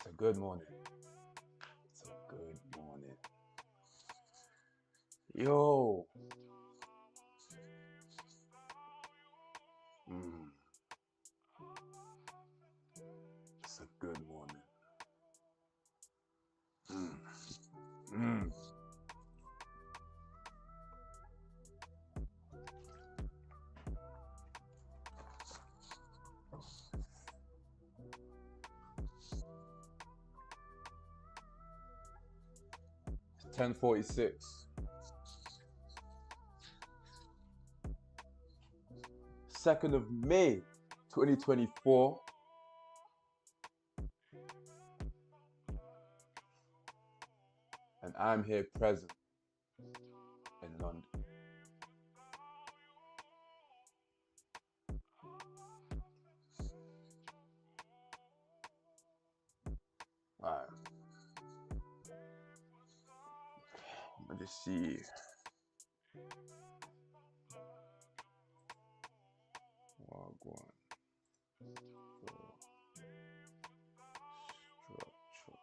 It's a good morning. It's a good morning. Yo. It's a good morning. Mm. 10:46. 2nd of May, 2024. And I'm here present in London. Alright. Let me just see. Wagwan. Structure.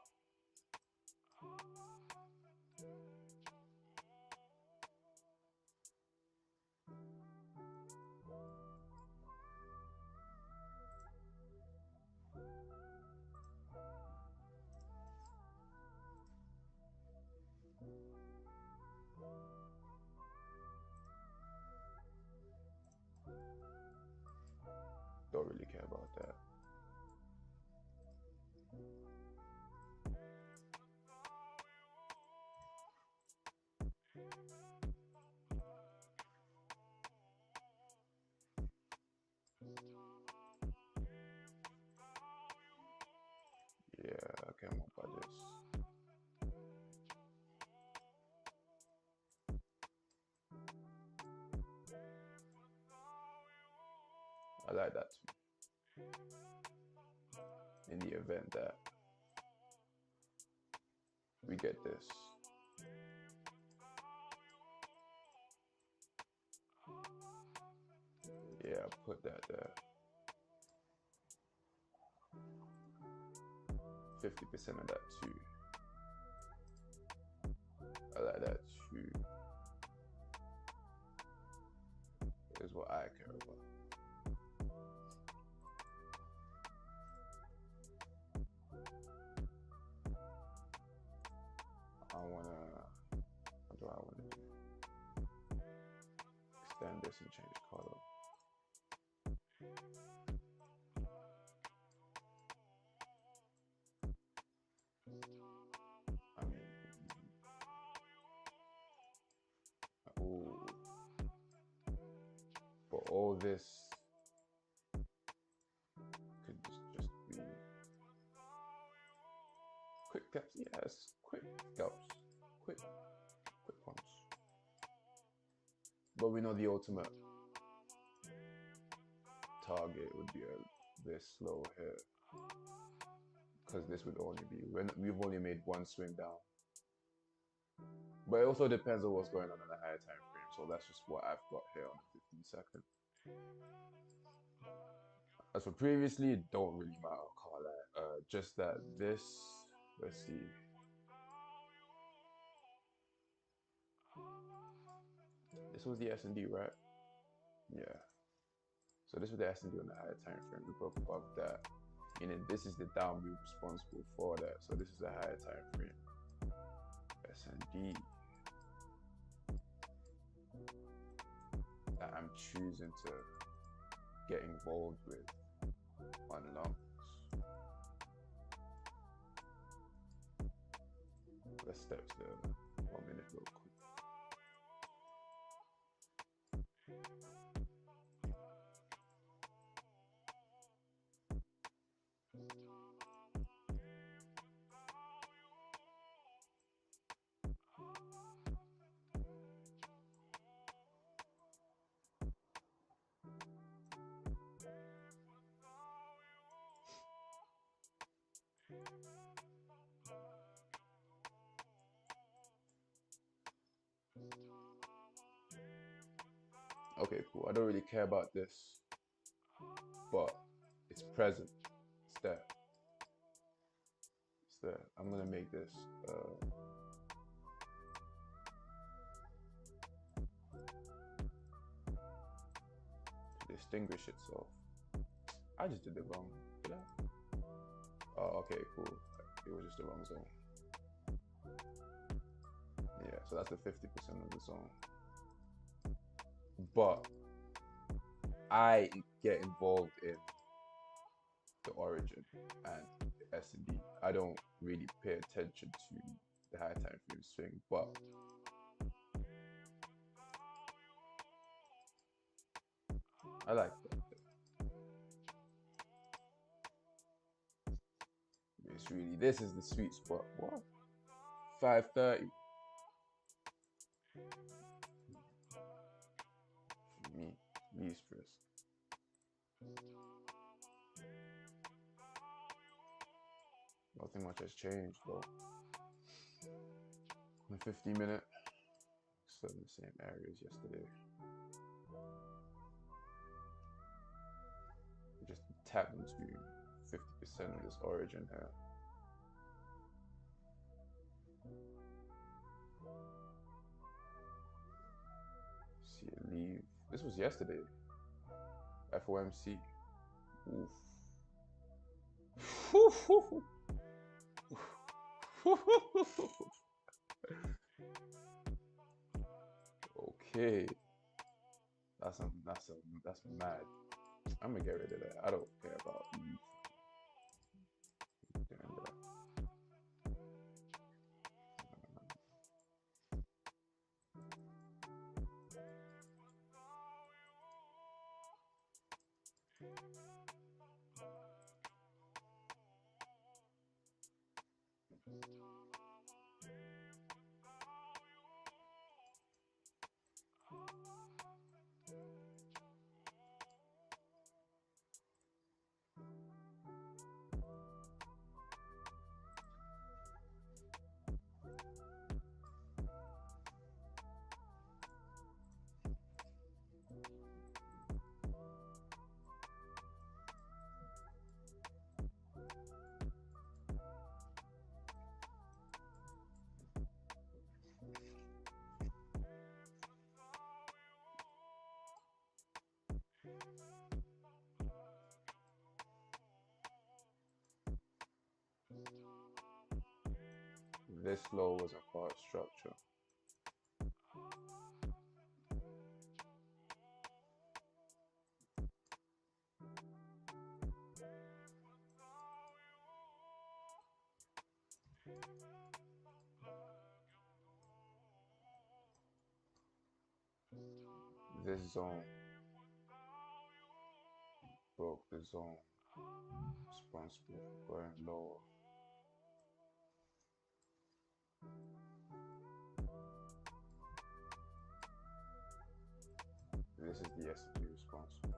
Don't really care about that. Yeah, okay, I'm up by this. I like that too. In the event that we get this. Yeah, I'll put that there. 50% of that too. I like that too. Is what I care about. What do I wanna do? Extend this and change color. I mean, ooh. But all this could just be quick gaps. Yes, quick gaps. Quick ones. But we know the ultimate target would be this slow here, because this would only be we've only made one swing down. But it also depends on what's going on in the higher time frame. So that's just what I've got here on the 15-second. As for previously, it don't really matter, Carla. Just that this, let's see. This was the S&D, right? Yeah. So this was the S&D on the higher time frame. We broke above that. Meaning this is the down move responsible for that. So this is the higher time frame. S&D. That I'm choosing to get involved with on longs. Let's step to 1 minute real quick. Okay, cool. I don't really care about this, but it's present. It's there. there. I'm gonna make this to distinguish itself. I just did it wrong. Did I? Oh, okay, cool. It was just the wrong zone. Yeah, so that's the 50% of the zone. But I get involved in the origin and the S&D. I don't really pay attention to the high time frame swing, but I like that. It's really, this is the sweet spot. What? 5:30. For me, least risk. Nothing much has changed though. In 50-minute, still in the same areas yesterday. We just tapped into 50% of this origin here. See it leave. This was yesterday. FOMC. Oof. Okay. That's mad. I'm gonna get rid of that. I don't care about you doing that. This low was a part structure. This zone broke the zone responsible for going lower. This is the S&P responsible.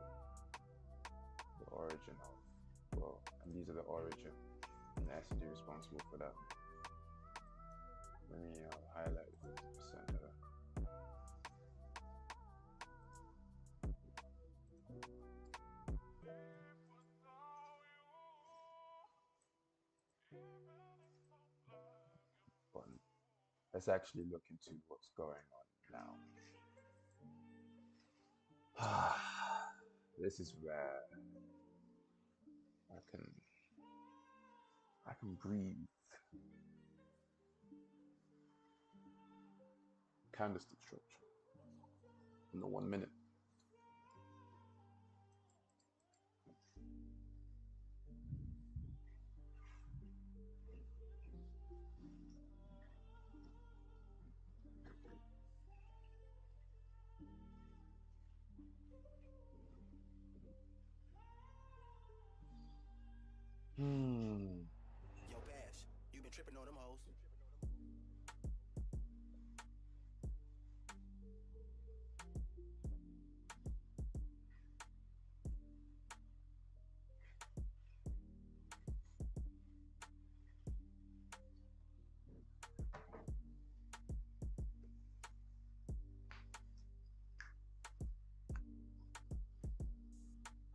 The origin of, well, and these are the origin and the S&P responsible for that. Let me highlight 50% here. But let's actually look into what's going on now. This is where I can breathe. Candlestick structure in the 1 minute. Yo, Bash, you been tripping on them hoes.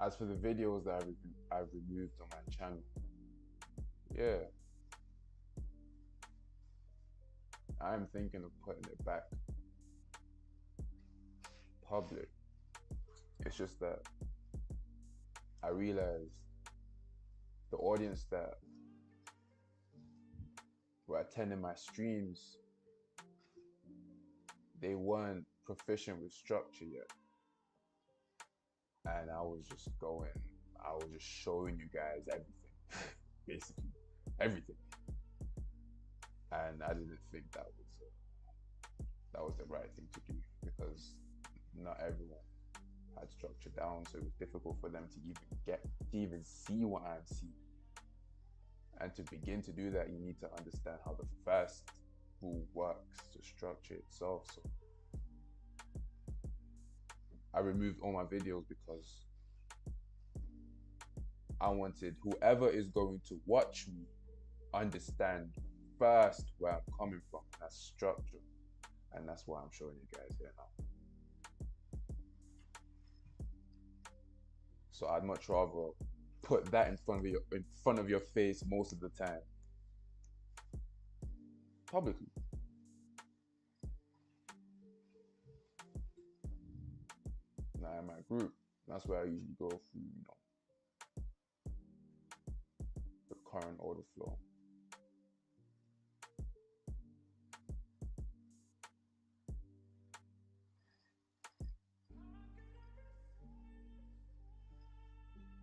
As for the videos that I've removed on my channel, yeah, I'm thinking of putting it back public. It's just that I realized the audience that were attending my streams, they weren't proficient with structure yet. And I was just showing you guys everything, basically, everything. And I didn't think that was the right thing to do, because not everyone had structure down, so it was difficult for them to even see what I'm seeing. And to begin to do that, you need to understand how the first rule works to structure itself. So I removed all my videos because I wanted whoever is going to watch me understand first where I'm coming from. That's structure, and that's what I'm showing you guys here now. So I'd much rather put that in front of your face most of the time, publicly. Now in my group, that's where I usually go through, the current order flow.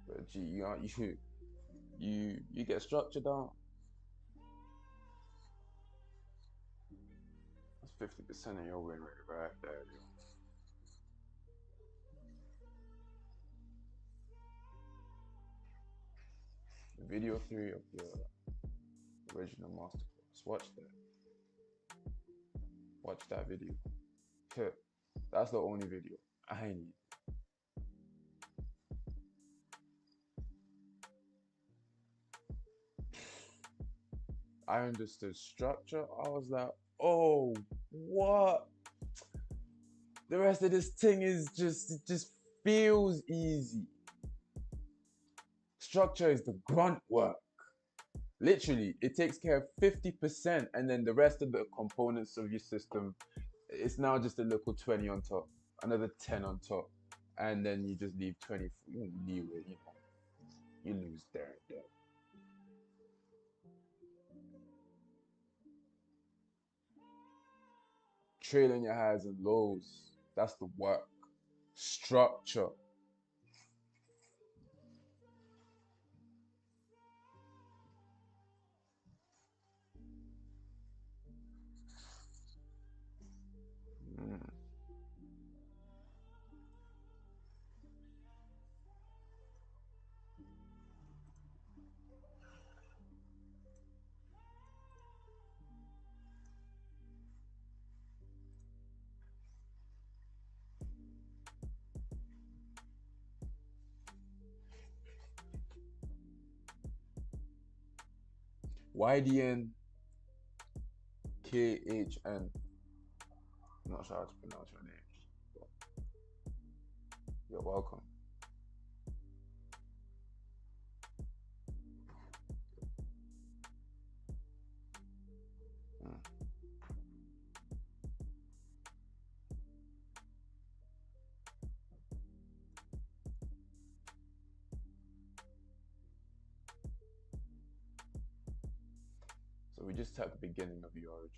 But gee, you get structure down. That's 50% of your win rate right there, yo. Video 3 of the original masterclass. Watch that. Watch that video. That's the only video I need. I understood structure. I was like, oh, what? The rest of this thing is it just feels easy. Structure is the grunt work. Literally, it takes care of 50%, and then the rest of the components of your system, it's now just a little 20 on top, another 10 on top, and then you just leave 20, you lose there and there. Trailing your highs and lows, that's the work. Structure. YDN KHN. I'm not sure how to pronounce your names, but you're welcome. So we just have the beginning of the origin.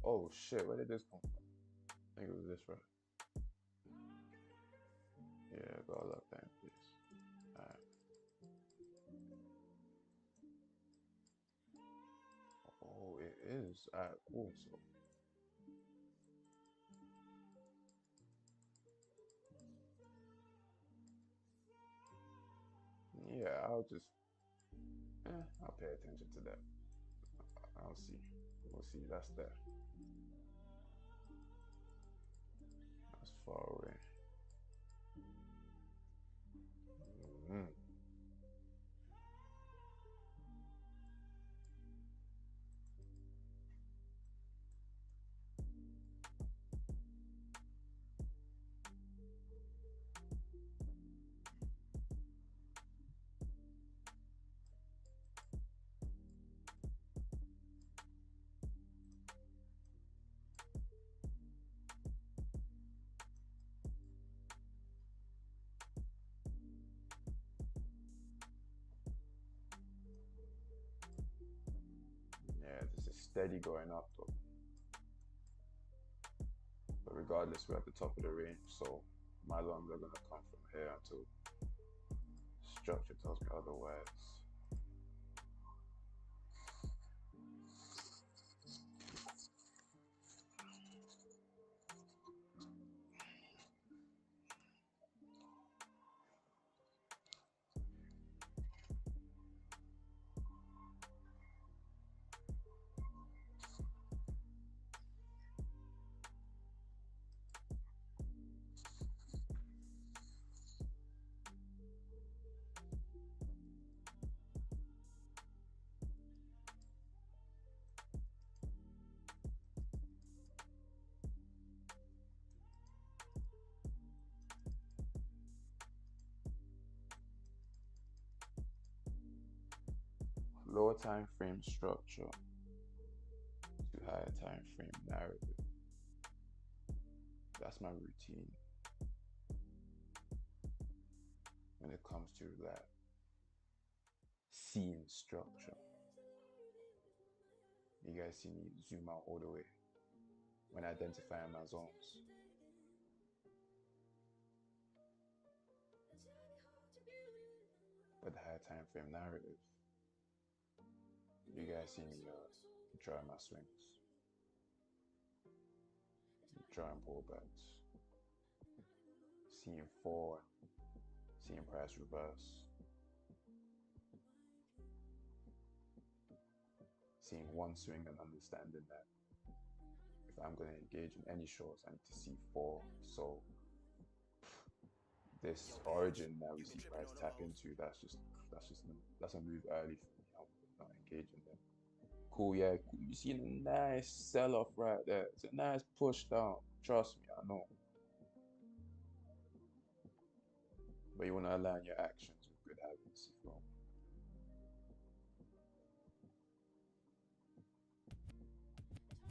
Oh shit, where did this come from? I think it was this, right? Yeah, got a lot of time, please. Alright. Oh, it is. Alright, cool. So, yeah, I'll pay attention to that. I'll see. We'll see. That's there. That's far away. Mm. Yeah, this is steady going up though. But regardless, we're at the top of the range, so my lungs are gonna come from here until structure tells me otherwise. Lower time frame structure to higher time frame narrative. That's my routine when it comes to that scene structure. You guys see me zoom out all the way when identifying my zones. But the higher time frame narrative, you guys see me drawing my swings, drawing pullbacks, seeing four, seeing price reverse, seeing one swing and understanding that if I'm going to engage in any shorts, I need to see four. So this origin that we see price tap into, that's a move early for me. I'm not engaging them. Cool, yeah, cool. You see a nice sell-off right there. It's a nice push down. Trust me, I know. But you want to align your actions with good habits as well.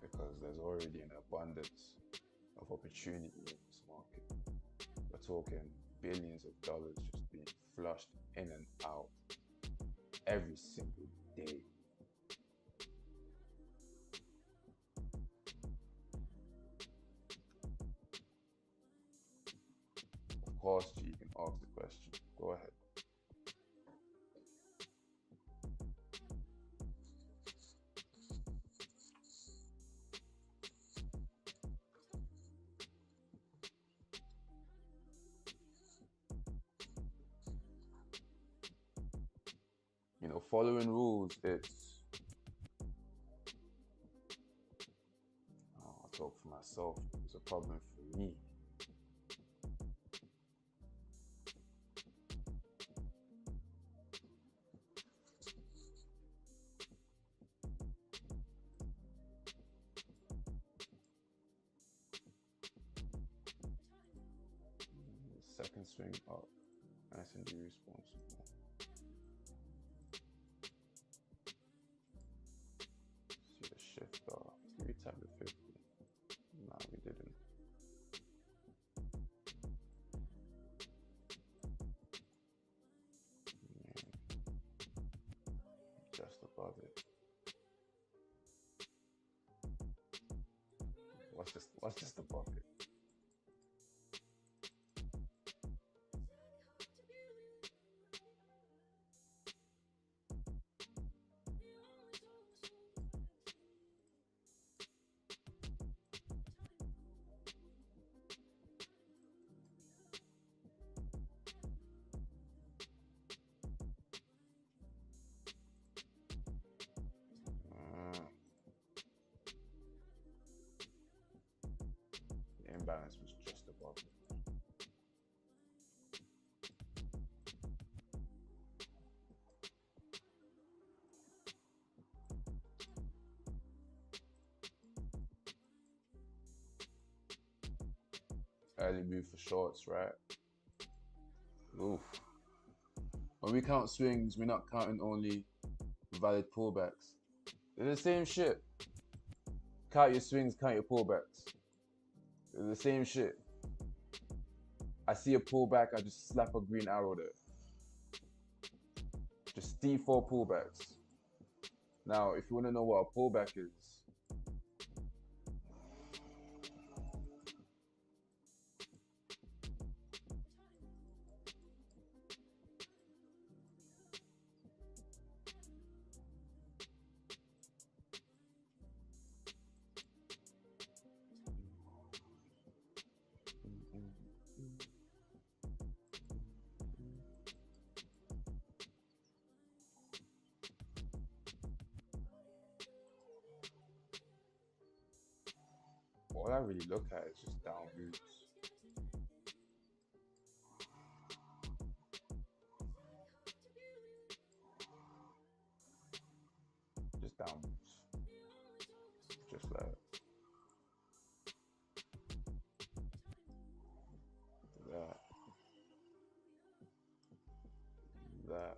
Because there's already an abundance of opportunity in this market. We're talking billions of dollars just being flushed in and out every single day. Of course, G, you can ask the question. Go ahead. You know, following rules, I'll talk for myself, it's a problem for me. Second swing up, nice and be responsible. See the shift off. Did we tap the 50? No, we didn't. Yeah. Just above it. just above it? The imbalance was just above it. Early move for shorts, right? Oof. When we count swings, we're not counting only valid pullbacks. They're the same shit. Count your swings, count your pullbacks. They're the same shit. I see a pullback, I just slap a green arrow there. Just D4 pullbacks. Now, if you want to know what a pullback is, all I really look at is just down moves. Just down moves. Just like that. That.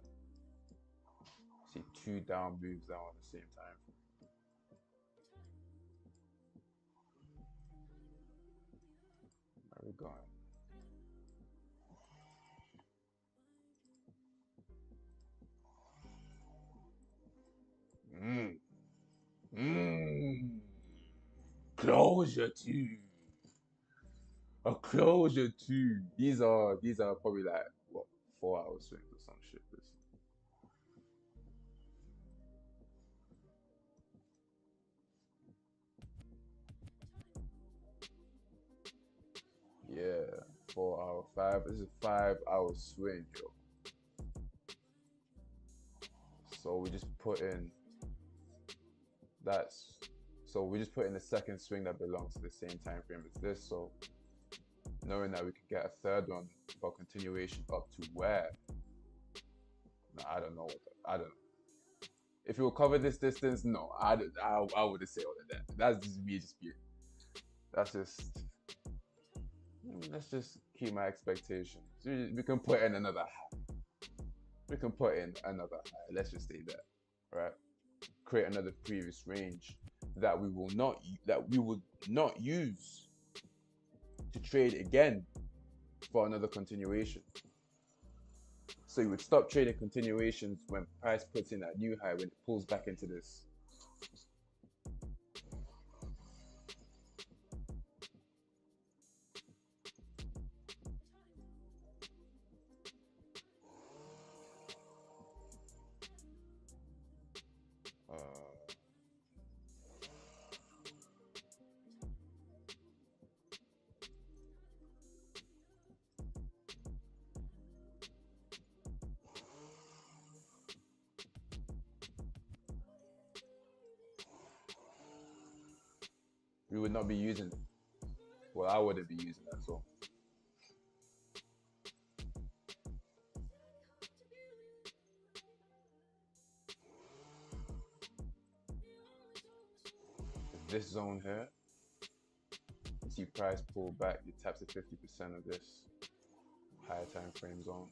See two down moves down at the same time. Where are we going? Closure two. A closure two. These are probably like what 4-hour swings or some shit. Yeah, 4 hour, 5. This is a 5-hour swing, yo. So we just put in we just put in the second swing that belongs to the same time frame as this. So knowing that we could get a third one for continuation up to where? No, I don't know. I don't know. If it will cover this distance, no, I wouldn't say all of that. That's just me just being. Let's just keep my expectations. We can put in another high. We can put in another high. Let's just say that, right? Create another previous range that we would not use to trade again for another continuation. So you would stop trading continuations when price puts in that new high, when it pulls back into this. We would not be using it. Well, I wouldn't be using that, so. This zone here, you see price pull back, you tap to 50% of this higher time frame zone.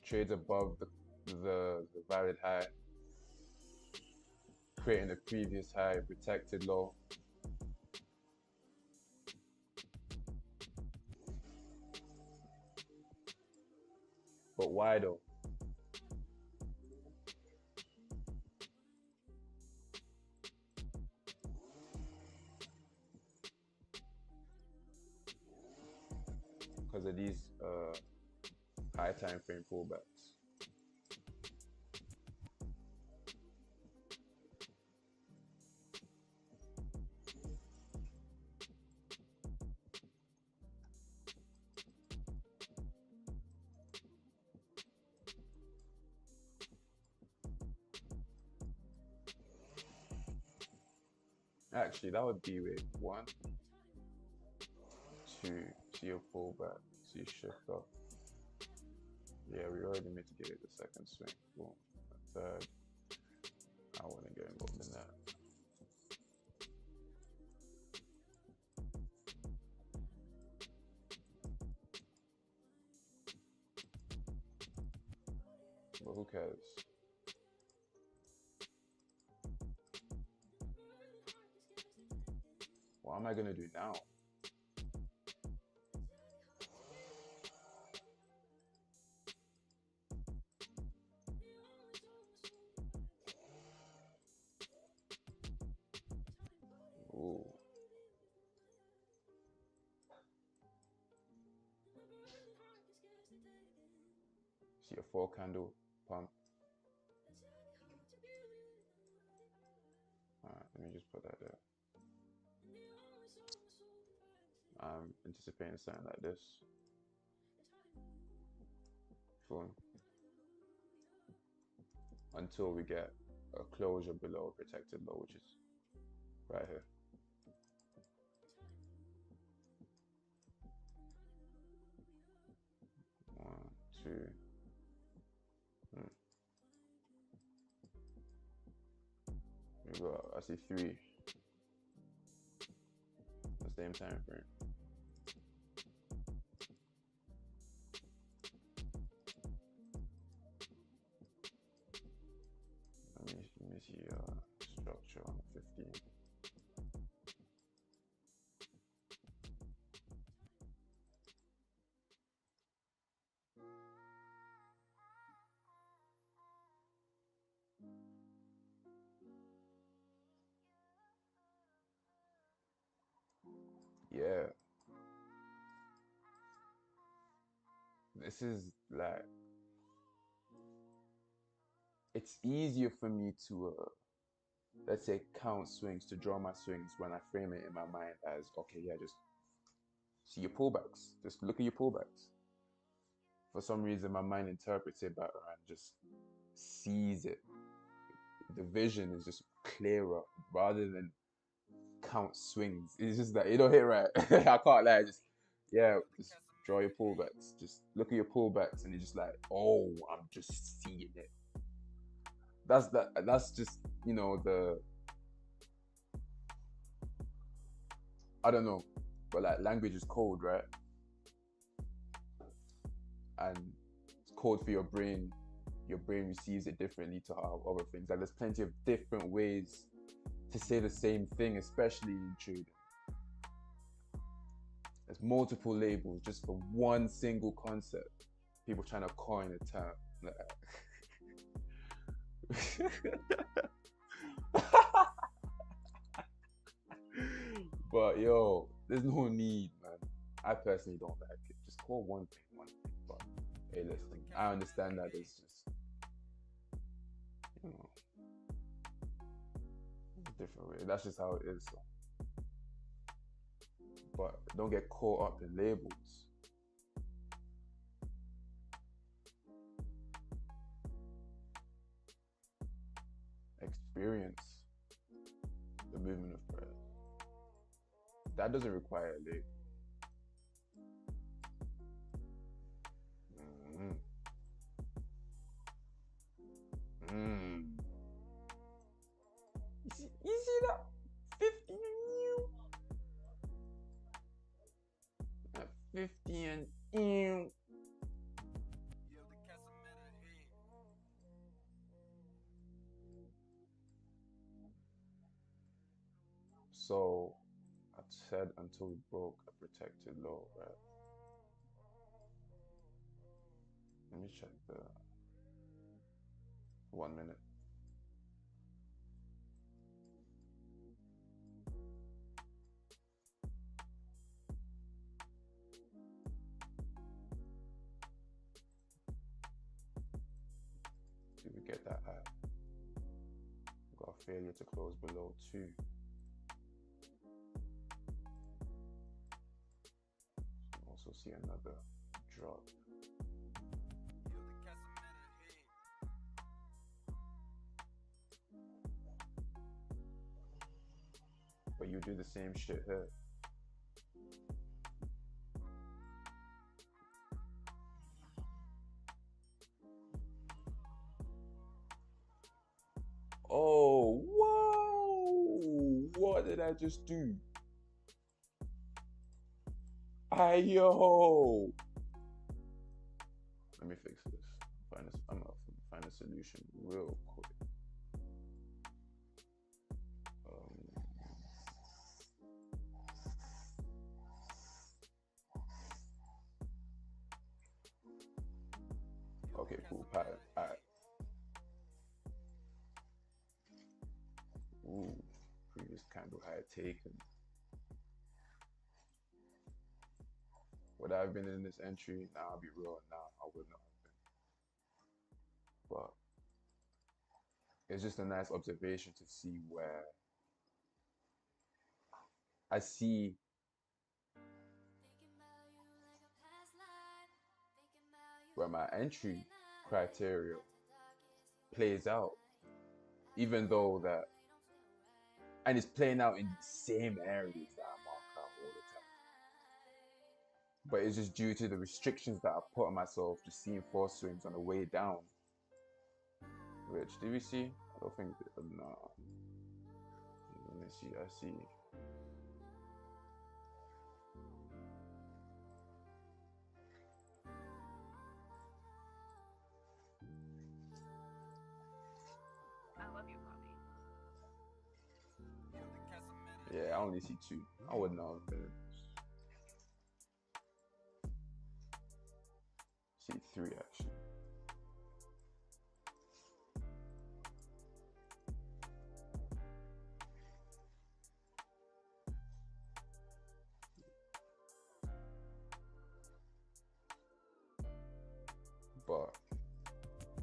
Trades above the valid high, creating the previous high, protected low. But why though? because of these high time frame pullbacks. Actually, that would be with 1, 2, see a pullback, see a shift up. Yeah, we already mitigated the second swing. Boom. The third, I wouldn't get involved in that. But who cares? What am I gonna do now? Ooh. See a 4 candle pump. Alright, let me just put that there. I'm anticipating something like this. Boom. Until we get a closure below a protected low, which is right here. One, two. Here we go. I see 3. The same time frame. Let me see structure on 15. Yeah. This is like, it's easier for me to let's say count swings, to draw my swings when I frame it in my mind as, okay, yeah, just see your pullbacks. Just look at your pullbacks. For some reason, my mind interprets it better and just sees it. The vision is just clearer rather than count swings. It's just that it don't hit right. I can't lie. Just draw your pullbacks. Just look at your pullbacks, and you're just like, oh, I'm just seeing it. That's just, you know, I don't know, but like language is code, right? And it's code for your brain. Your brain receives it differently to how other things. Like there's plenty of different ways to say the same thing, especially in trading. There's multiple labels just for one single concept. People trying to coin a term. But yo, there's no need, man. I personally don't like it. Just call one thing. But hey, listen, I understand that it's just, you know, a different way. That's just how it is. So. But don't get caught up in labels. Experience the movement of prayer. That doesn't require a label. You see that 50 and 50 and so I said until we broke a protected low, right? Let me check the 1 minute. failure to close below 2. Also see another drop. But you do the same shit here. Oh, whoa! What did I just do? Yo! Let me fix this. I'm gonna find a solution real quick. Okay, cool. Pattern. Alright. Ooh, previous candle had taken. Would I have been in this entry? Nah, I'll be real. Nah, I would not have been. But it's just a nice observation to see where I see where my entry criteria plays out, even though that, and it's playing out in the same areas that I mark out all the time. But it's just due to the restrictions that I put on myself, just seeing 4 swings on the way down. Which, did we see? I don't think, nah. Let me see, I see. I love you, Bobby. Yeah, I only see 2. I wouldn't know. See 3 actually. But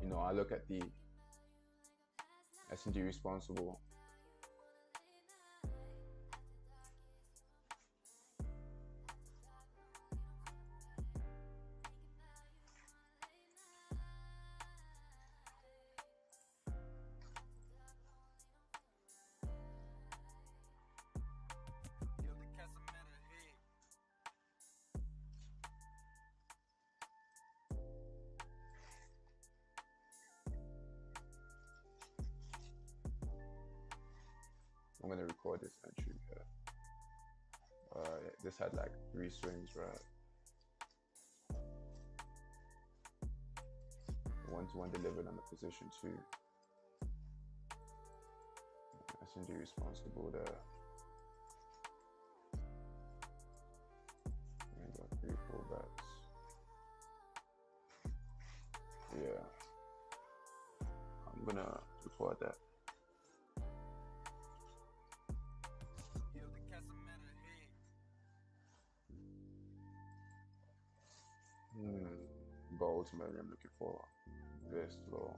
you know, I look at the S&D responsible. I'm gonna record this entry here. This had like 3 swings, right? 1-1 delivered on the position 2. S&D responsible there. And got 3 pullbacks. Yeah. I'm gonna record that. But ultimately I'm looking for this low.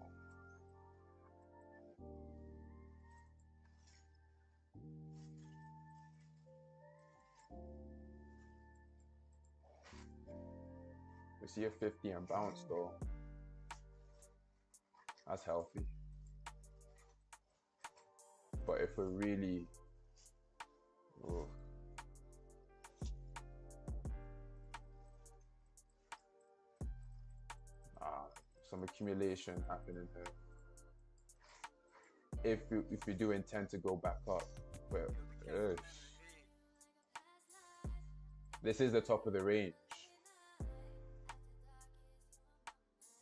We see a 50 and bounce though. That's healthy. But if we're really some accumulation happening here. If you do intend to go back up, well, this is the top of the range.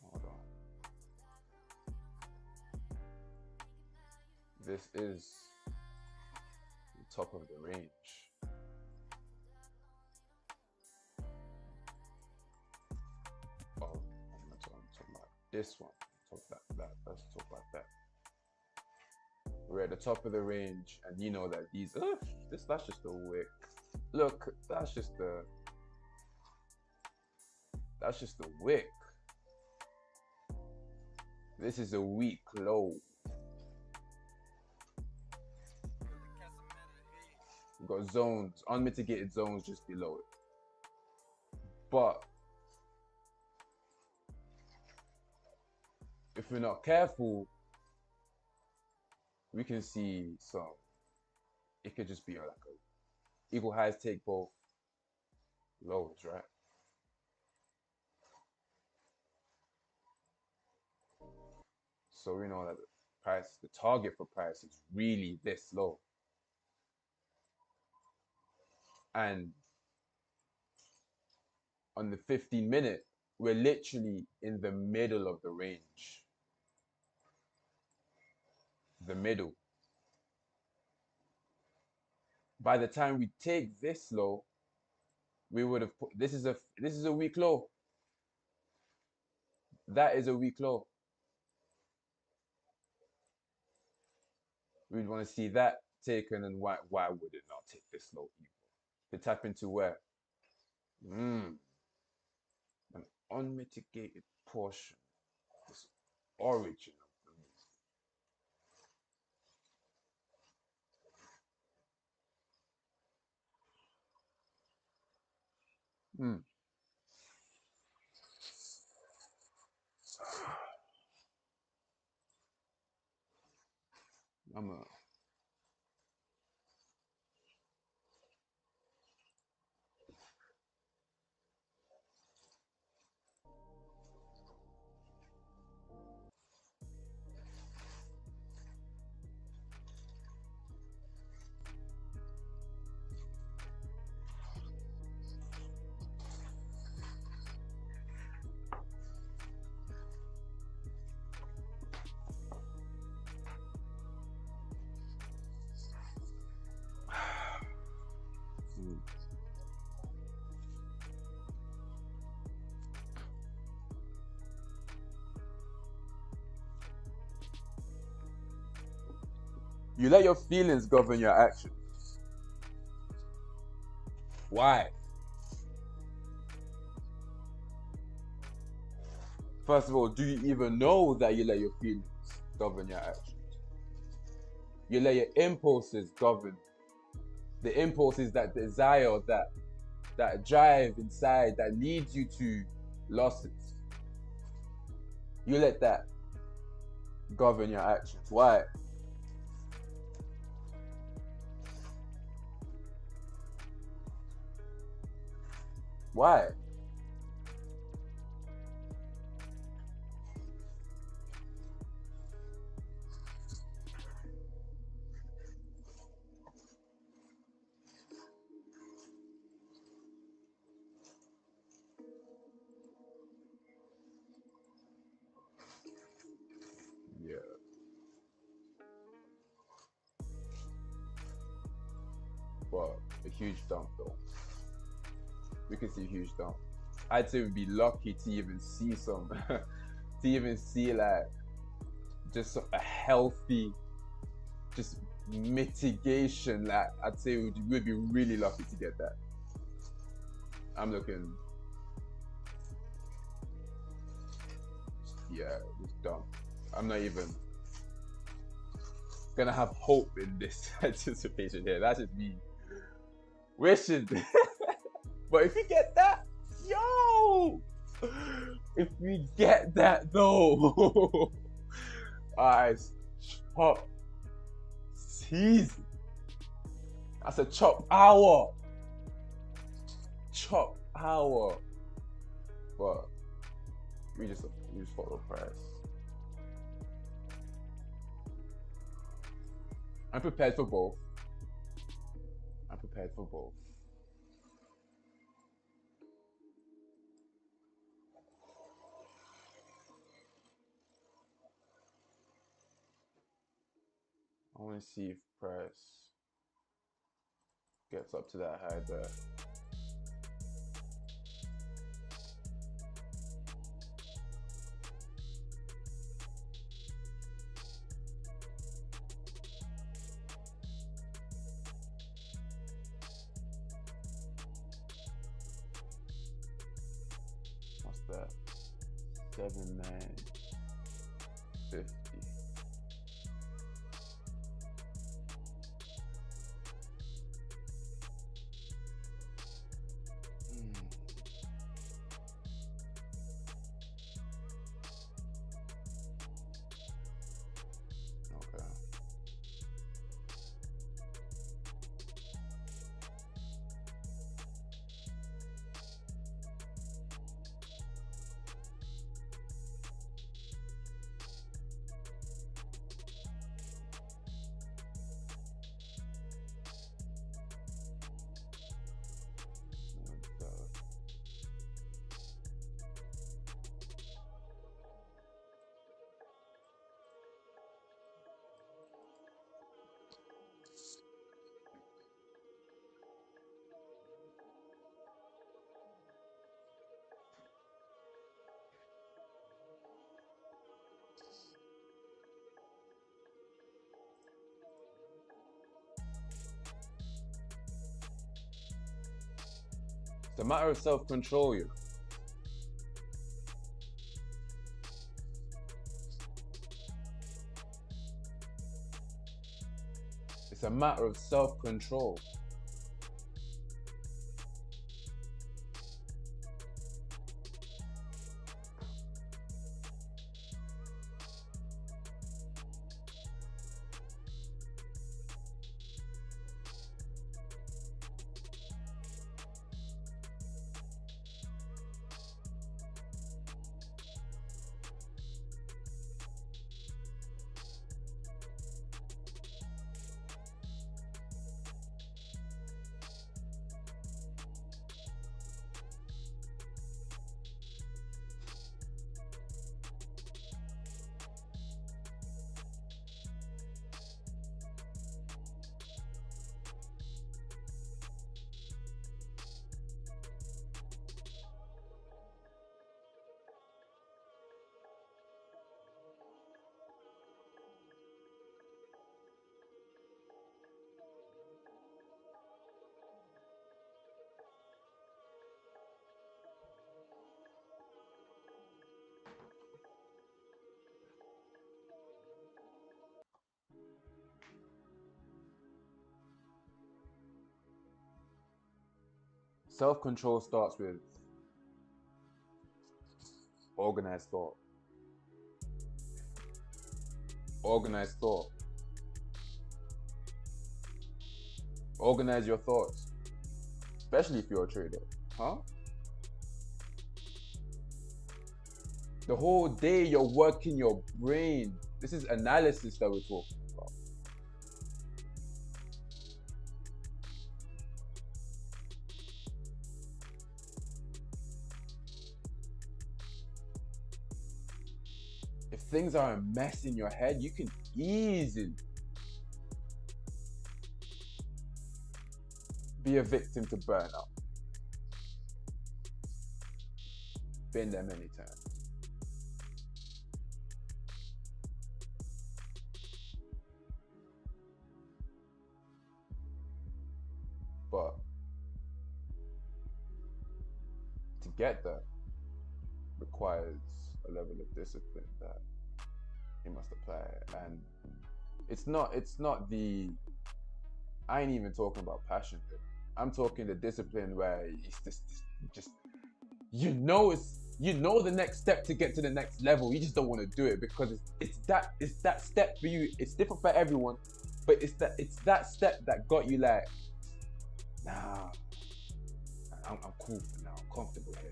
Hold on. This is the top of the range. Oh, I'm talking about this one. Let's talk about that. We're at the top of the range, and you know that that's just a wick. Look, that's just the wick. This is a weak low. We've got zones, unmitigated zones just below it. But if we're not careful, we can see some. It could just be like a equal highs take both lows, right? So we know that the target for price is really this low. And on the 15-minute, we're literally in the middle of the range. The middle. By the time we take this low, we would have put, this is a weak low. That is a weak low. We'd want to see that taken, and why would it not take this low either? To tap into where? An unmitigated portion, this origin of the move. You let your feelings govern your actions. Why? First of all, do you even know that you let your feelings govern your actions? You let your impulses govern. The impulses, that desire, that drive inside that leads you to losses. You let that govern your actions. Why? Why? Yeah. But a huge dump though. We can see a huge dump. I'd say we'd be lucky to even see some, to even see like just a healthy, just mitigation. Like I'd say we'd be really lucky to get that. I'm looking, yeah, just dump. I'm not even gonna have hope in this anticipation here. That's just me wishing. But if we get that, yo! If we get that though, it's chop season. That's a chop hour. Chop hour. But we just follow price. I'm prepared for both. I'm prepared for both. I want to see if price gets up to that high there. What's that? 7,950. It's a matter of self-control, you know. It's a matter of self-control. Self-control starts with organized thought. Organized thought. Organize your thoughts, especially if you're a trader. Huh? The whole day you're working your brain. This is analysis that we're talking about. If things are a mess in your head, you can easily be a victim to burnout. Been there many times. But to get there requires a level of discipline that you must apply. And it's not the, I ain't even talking about passion here. I'm talking the discipline where it's just you know the next step to get to the next level. You just don't want to do it because it's that step for you. It's different for everyone, but it's that step that got you like, nah, I'm cool for now. I'm comfortable here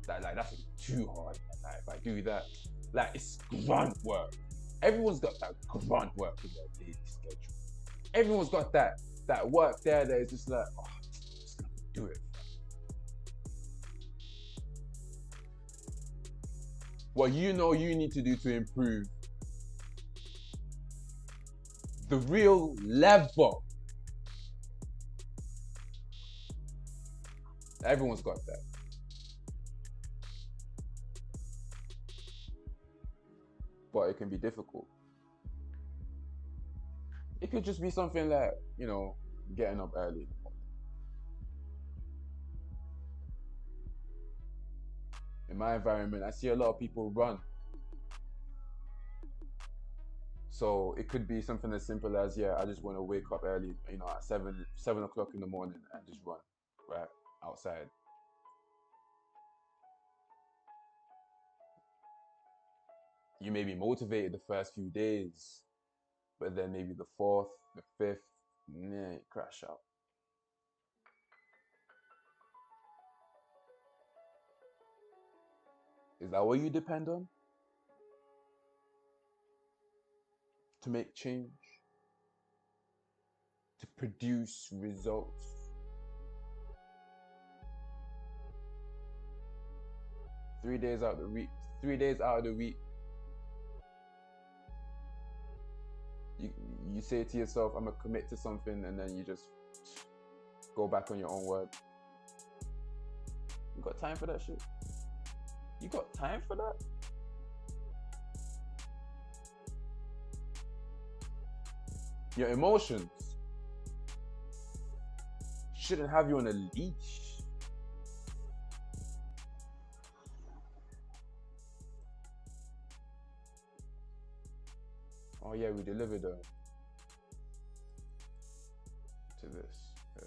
now. That's too hard. Like, if I do that, like, it's grunt work. Everyone's got that grunt work in their daily schedule. Everyone's got that work there that is just like, oh, I'm just gonna do it. What you know you need to do to improve the real level. Everyone's got that. But it can be difficult. It could just be something like, getting up early. In my environment, I see a lot of people run. So it could be something as simple as, I just want to wake up early, at 7 o'clock in the morning and just run, right, outside. You may be motivated the first few days, but then maybe the 4th, the 5th, you crash out. Is that what you depend on to make change, to produce results? Three days out of the week, you say to yourself, I'm gonna commit to something, and then you just go back on your own word. You got time for that shit? You got time for that? Your emotions shouldn't have you on a leash. Oh yeah, we delivered to this. Yeah.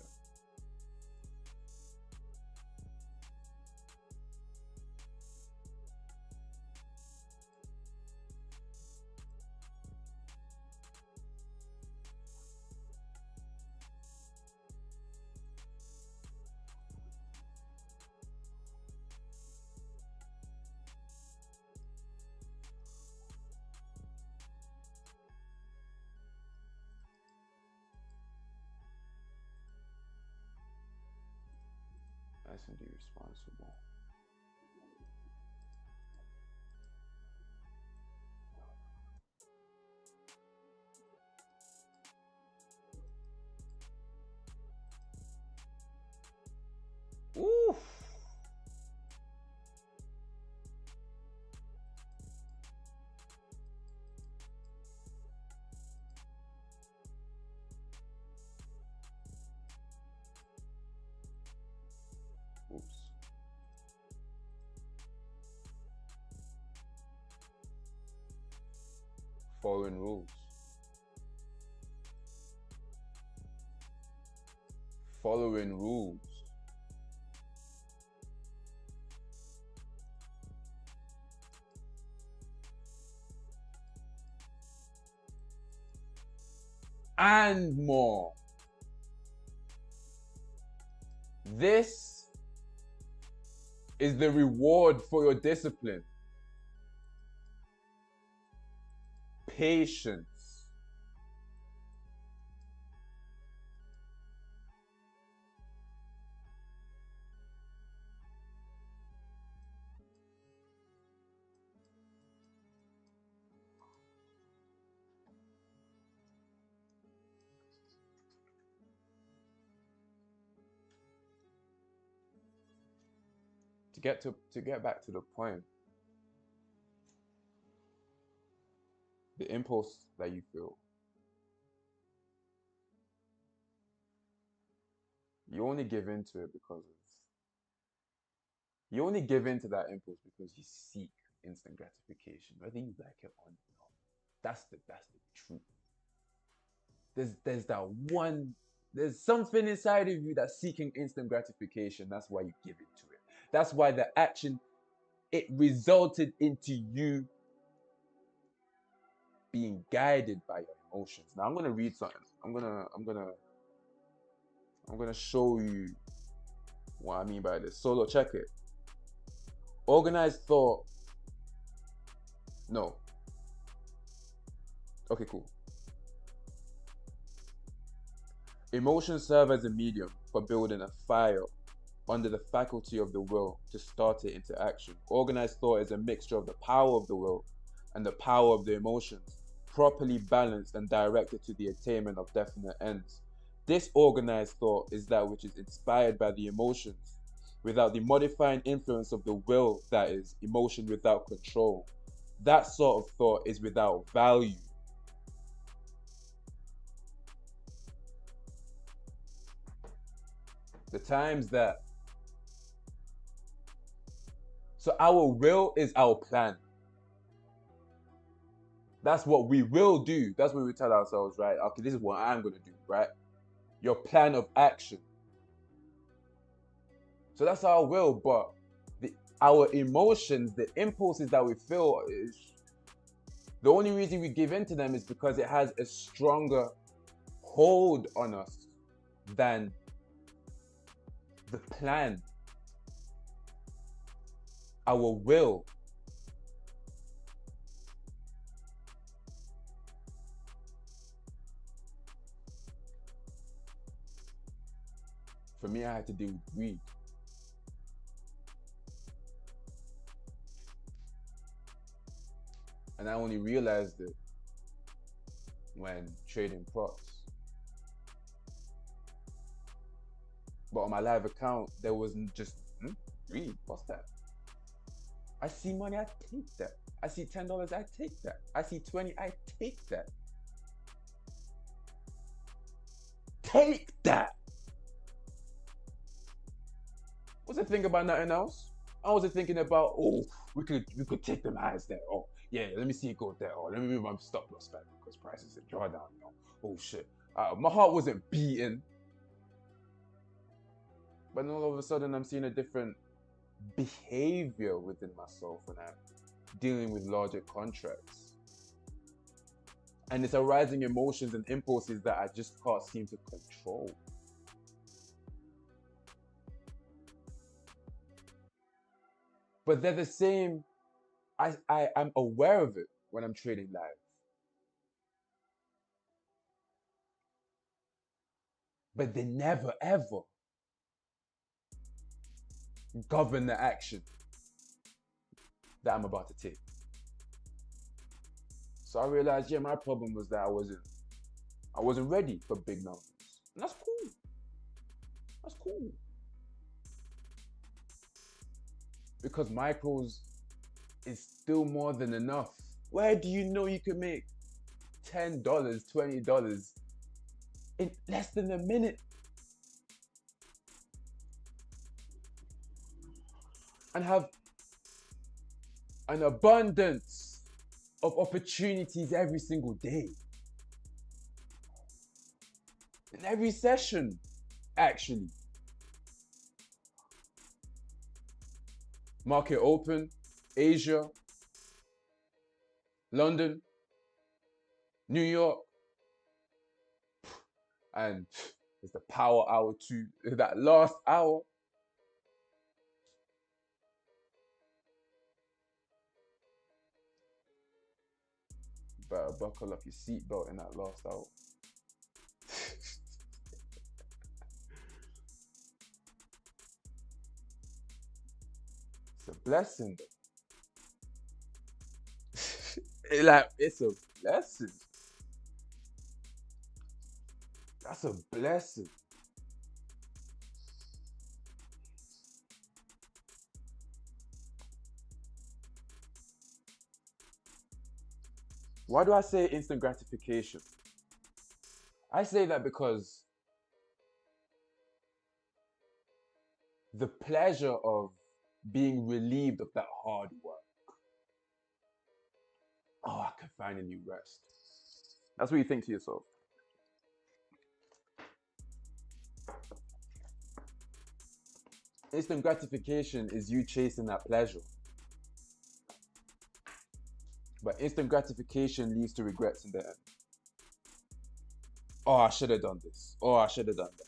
S&D responsible. Oof. Oops. Following rules. Following rules. And more. This is the reward for your discipline. Patience. To get back to the point, the impulse that you feel, you only give into it because of, you only give into that impulse because you seek instant gratification, whether you like it or not. That's the truth. There's that one, there's something inside of you that's seeking instant gratification. That's why you give into it. That's why the action, it resulted into you being guided by your emotions. Now I'm gonna read something. I'm gonna show you what I mean by this. So check it. Organized thought. No. Okay, cool. Emotions serve as a medium for building a fire under the faculty of the will to start it into action. Organized thought is a mixture of the power of the will and the power of the emotions, properly balanced and directed to the attainment of definite ends. Disorganized thought is that which is inspired by the emotions, without the modifying influence of the will, that is, emotion without control. That sort of thought is without value. The times that, so our will is our plan. That's what we will do. That's what we tell ourselves, right? Okay, this is what I'm going to do, right? Your plan of action. So that's our will, but our emotions, the impulses that we feel, is the only reason we give in to them is because it has a stronger hold on us than the plan, our will. For me, I had to deal with greed. And I only realized it when trading props. But on my live account, there wasn't just, greed, what's that? I see money, I take that. I see $10, I take that. I see 20, I take that. Take that! Wasn't thinking about nothing else. I wasn't thinking about, oh, we could take them eyes there. Oh, yeah, let me see it go there, or let me move my stop loss back because prices are drawdown, you know. Oh shit. My heart wasn't beating, but then all of a sudden I'm seeing a different behavior within myself when I'm dealing with larger contracts. And it's arising emotions and impulses that I just can't seem to control. But they're the same. I'm aware of it when I'm trading live. But they never ever govern the action that I'm about to take. So I realized, yeah, my problem was that I wasn't ready for big numbers. And that's cool. That's cool. Because micros is still more than enough. Where do you know you can make $10, $20 in less than a minute? And have an abundance of opportunities every single day. In every session, actually. Market open, Asia, London, New York, and there's the power hour too, that last hour. Better buckle up your seatbelt in that last hour. It's a blessing. It's a blessing. That's a blessing. Why do I say instant gratification? I say that because the pleasure of being relieved of that hard work. Oh, I can finally rest. That's what you think to yourself. Instant gratification is you chasing that pleasure. But instant gratification leads to regrets in the end. Oh, I should have done this. Oh, I should have done that.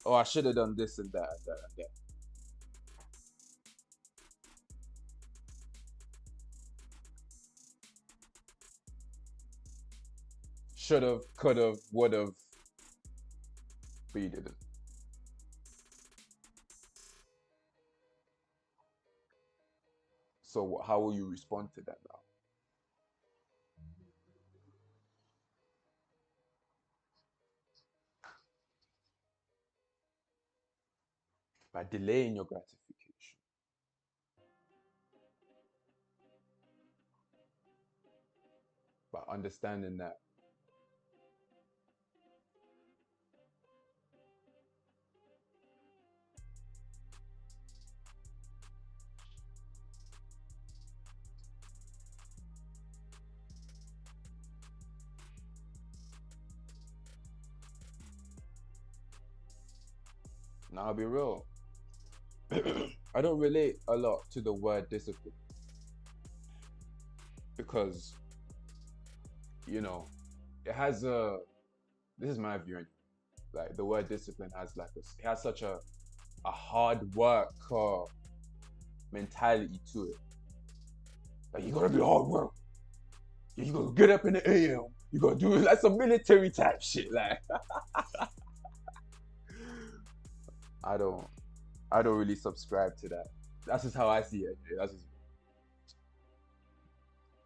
Oh, I should have done this and that and that and that. Should have, could have, would have, but you didn't. So how will you respond to that now? By delaying your gratification. By understanding that now I'll be real. I don't relate a lot to the word discipline because, you know, it has a, this is my view, like the word discipline has like it has such a hard work mentality to it. Like you gotta be hard work. You gotta get up in the AM. You gotta do like some military type shit. Like I don't really subscribe to that. That's just how I see it. That's just,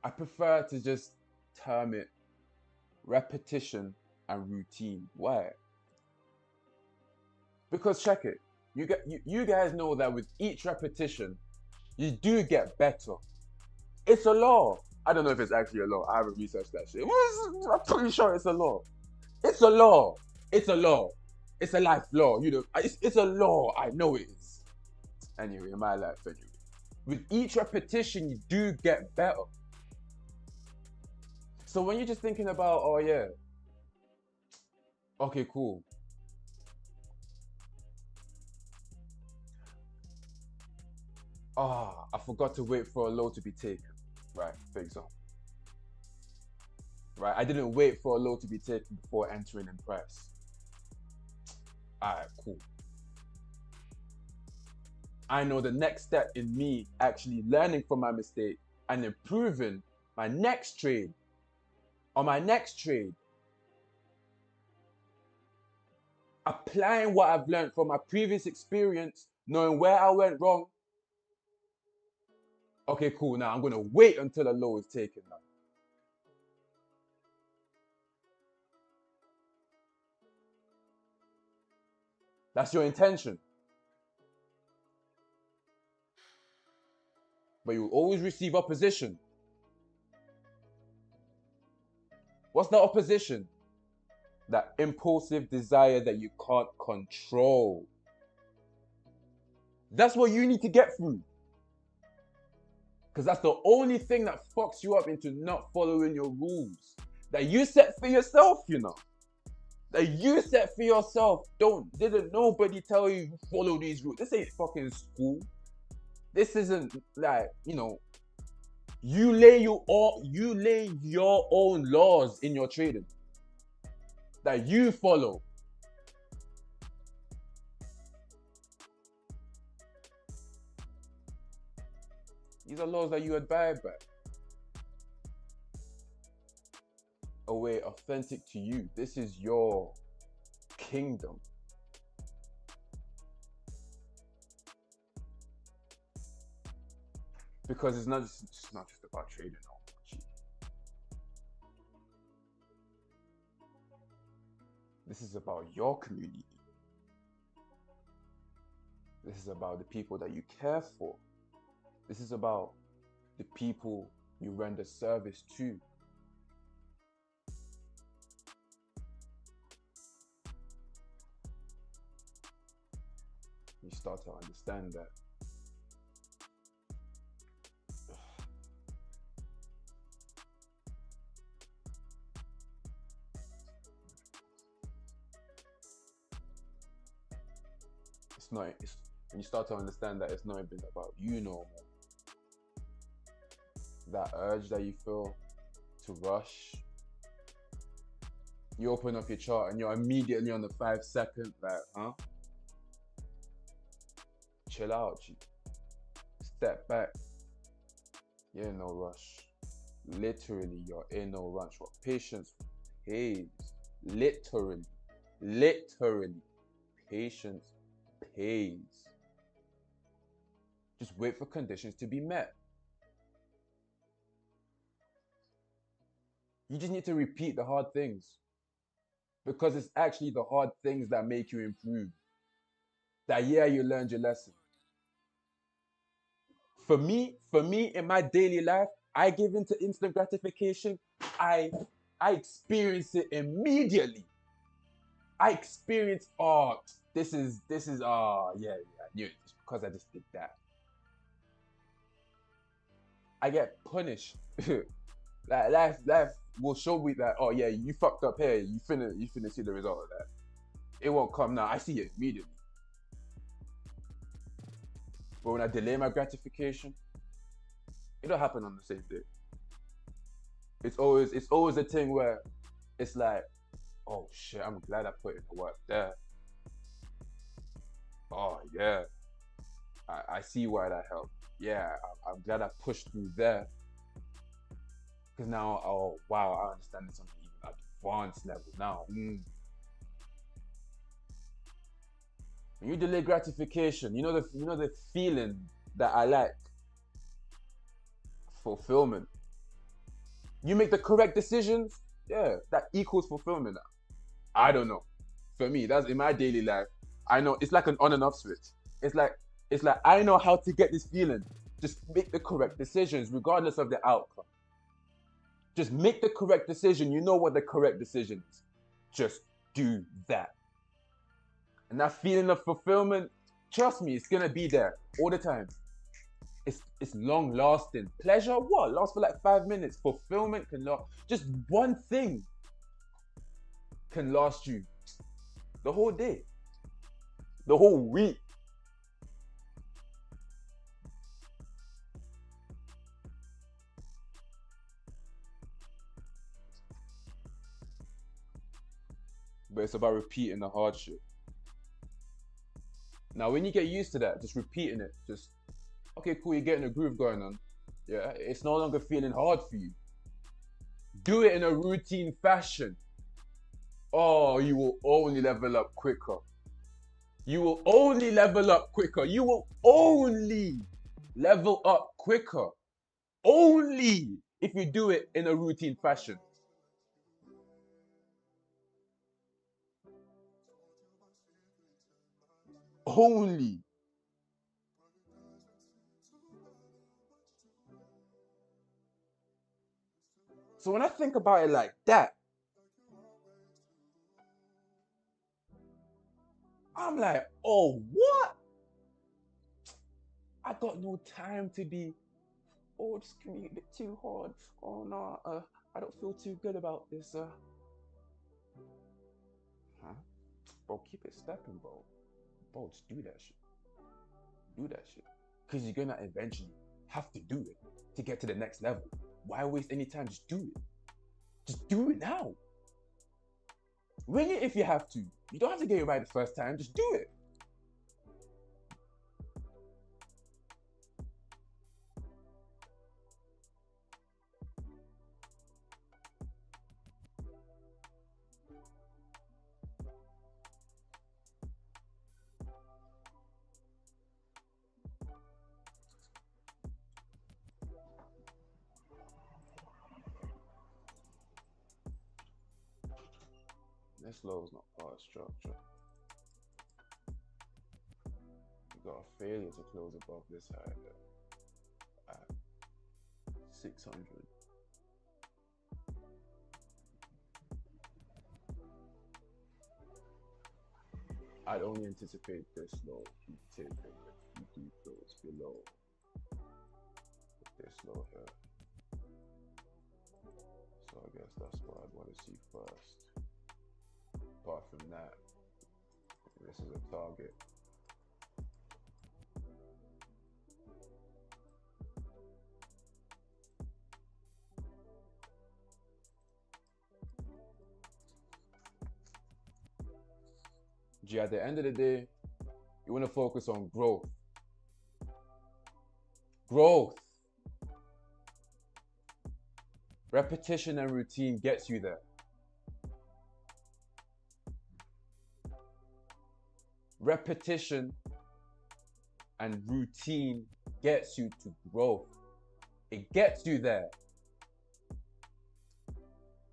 I prefer to just term it repetition and routine. Why? Because check it. You guys know that with each repetition, you do get better. It's a law. I don't know if it's actually a law. I haven't researched that shit. I'm pretty sure it's a law. It's a law. It's a law. It's a life law. You know, it's a law. I know it is. Anyway, in my life, anyway. With each repetition, you do get better. So when you're just thinking about, oh yeah, okay, cool. Ah, I forgot to wait for a load to be taken. Right, for example. Right, I didn't wait for a load to be taken before entering in price. Alright, cool. I know the next step in me actually learning from my mistake and improving my next trade. On my next trade, applying what I've learned from my previous experience, knowing where I went wrong. Okay, cool. Now I'm gonna wait until a low is taken now. That's your intention. But you will always receive opposition. What's the opposition? That impulsive desire that you can't control. That's what you need to get through. Because that's the only thing that fucks you up into not following your rules. That you set for yourself, you know. That you set for yourself. Didn't nobody tell you follow these rules. This ain't fucking school. This isn't like, you know, you lay your own laws in your trading that you follow. These are laws that you abide by. A way authentic to you. This is your kingdom. Because it's not just about trading. This is about your community. This is about the people that you care for. This is about the people you render service to. You start to understand that. When you start to understand that it's not even about you no more. That urge that you feel to rush. You open up your chart and you're immediately on the 5 second, like, huh? Chill out, G. Step back. You're in no rush. Literally, you're in no rush. What patience pays. Literally. Patience pays. Just wait for conditions to be met. You just need to repeat the hard things. Because it's actually the hard things that make you improve. That yeah, you learned your lesson. For me, in my daily life, I give into instant gratification. I experience it immediately. I experience, this is, yeah, I knew it because I just did that. I get punished. Like life will show me that, oh yeah, you fucked up here. You finna see the result of that. It won't come now. I see it immediately. But when I delay my gratification, it don't happen on the same day. It's always a thing where it's like, oh shit, I'm glad I put in the work there. Oh yeah, I see why that helped. Yeah, I'm glad I pushed through there. Because now, oh wow, I understand it's on an even advanced level now. When you delay gratification, you know the feeling that I like. Fulfillment. You make the correct decisions, yeah, that equals fulfillment now. I don't know. For me, that's in my daily life. I know it's like an on and off switch. It's like I know how to get this feeling. Just make the correct decisions regardless of the outcome. Just make the correct decision. You know what the correct decision is. Just do that. And that feeling of fulfillment, trust me, it's gonna be there all the time. It's long lasting. Pleasure, what? Lasts for like 5 minutes. Fulfillment can last. Just one thing can last you the whole day, the whole week. But it's about repeating the hardship. Now, when you get used to that, just repeating it, just, okay, cool, you're getting a groove going on. Yeah, it's no longer feeling hard for you. Do it in a routine fashion. Oh, you will only level up quicker. You will only level up quicker. You will only level up quicker. Only if you do it in a routine fashion. Only. So when I think about it like that, I'm like, oh, what? I got no time to be, oh, this can be a bit too hard. Oh, no, I don't feel too good about this. Huh? Bro, keep it stepping, bro. Bro, just do that shit. Do that shit. Because you're going to eventually have to do it to get to the next level. Why waste any time? Just do it. Just do it now. Wing it if you have to. You don't have to get it right the first time. Just do it. This low is not part of structure. You got a failure to close above this high at 600. I'd only anticipate this low to take a few deep close below this low here. So I guess that's what I'd want to see first. Apart from that, this is a target. G, at the end of the day, you want to focus on growth. Growth. Repetition and routine gets you there. Repetition and routine gets you to growth. It gets you there.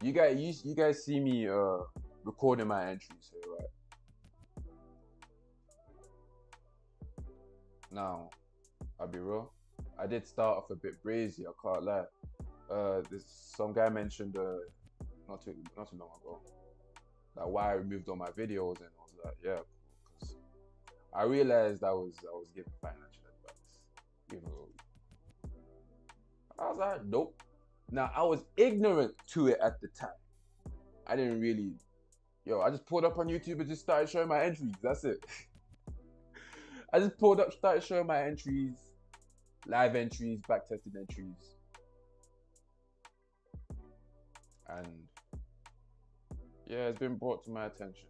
You guys see me recording my entries here, right? Now, I'll be real. I did start off a bit brazy, I can't lie. Some guy mentioned not too long ago that why I removed all my videos, and I was like, yeah, because I realized I was giving financial advice. You know, I was like, nope. Now I was ignorant to it at the time. I didn't really, I just pulled up on YouTube and just started showing my entries. That's it. I just pulled up, started showing my entries, live entries, back-tested entries. And yeah, it's been brought to my attention.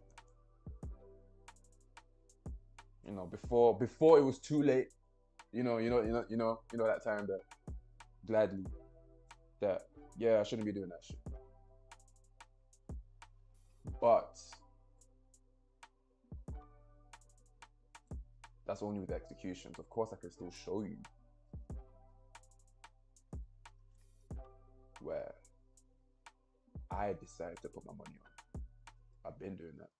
You know, before it was too late. You know that time that gladly that I shouldn't be doing that shit. But that's only with executions. Of course, I can still show you where I decided to put my money on. I've been doing that.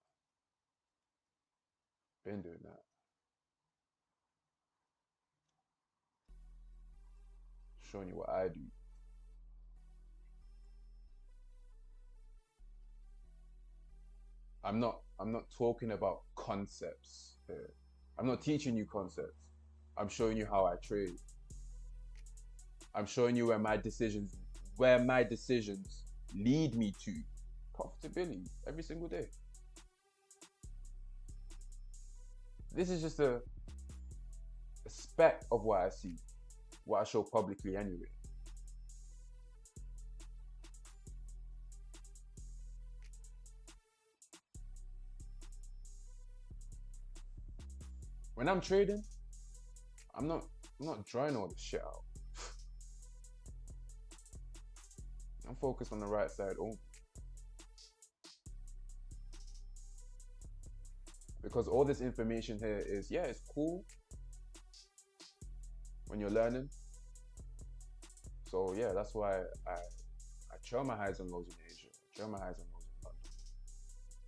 Showing you what I do. I'm not talking about concepts here. I'm not teaching you concepts. I'm showing you how I trade. I'm showing you where my decisions lead me to profitability every single day. This is just a speck of what I see, what I show publicly anyway. When I'm trading, I'm not drawing all this shit out. I'm focused on the right side only. Because all this information here is, yeah, it's cool when you're learning. So yeah, that's why I trail my highs and lows in Asia. I trail my highs and lows in London.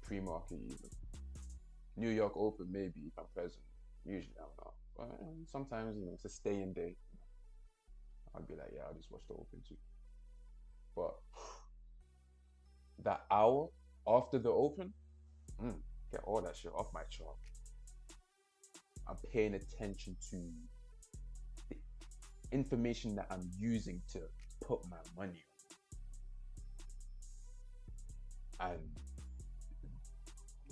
Pre-market even. New York Open maybe if I'm present. Usually I'm not. But sometimes, you know, it's a stay-in day. I'd be like, yeah, I'll just watch the Open too. But that hour after the Open, get all that shit off my chart. I'm paying attention to the information that I'm using to put my money on. And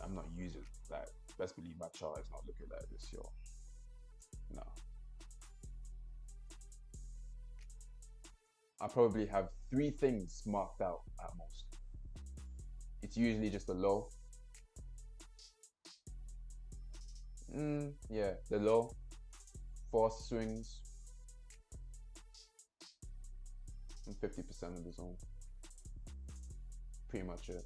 I'm not using, like, best believe my chart is not looking like this, yo. No. I probably have 3 things marked out at most. It's usually just a low. Yeah, the low, force swings, and 50% of the zone. Pretty much it.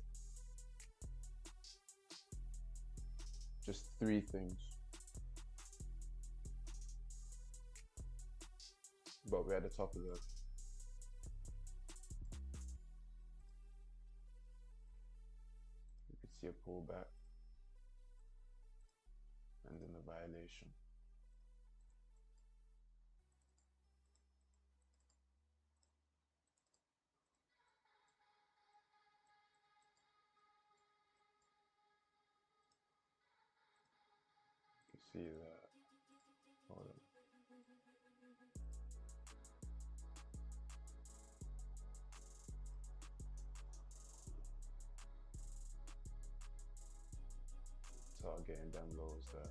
Just 3 things. But we're at the top of the... You can see a pullback. And then a violation. You can see that. Hold on. Targeting them lows there.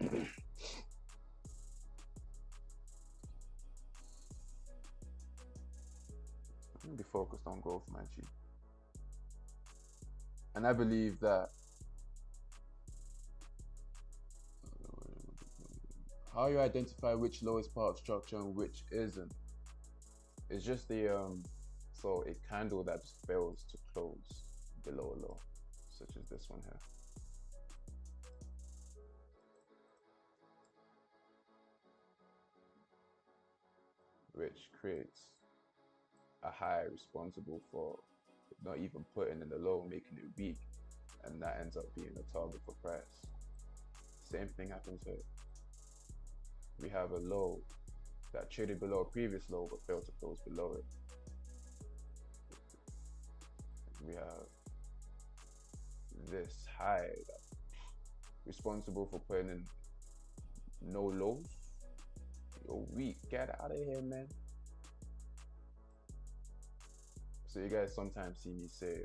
I'm gonna be focused on growth, man. And I believe that how you identify which low is part of structure and which isn't, it's just the so a candle that just fails to close below a low, such as this one here. Which creates a high responsible for not even putting in the low, making it weak, and that ends up being a target for price. Same thing happens here. We have a low that traded below a previous low but failed to close below it. We have this high that's responsible for putting in no lows. You're weak, get out of here, man. So you guys sometimes see me say,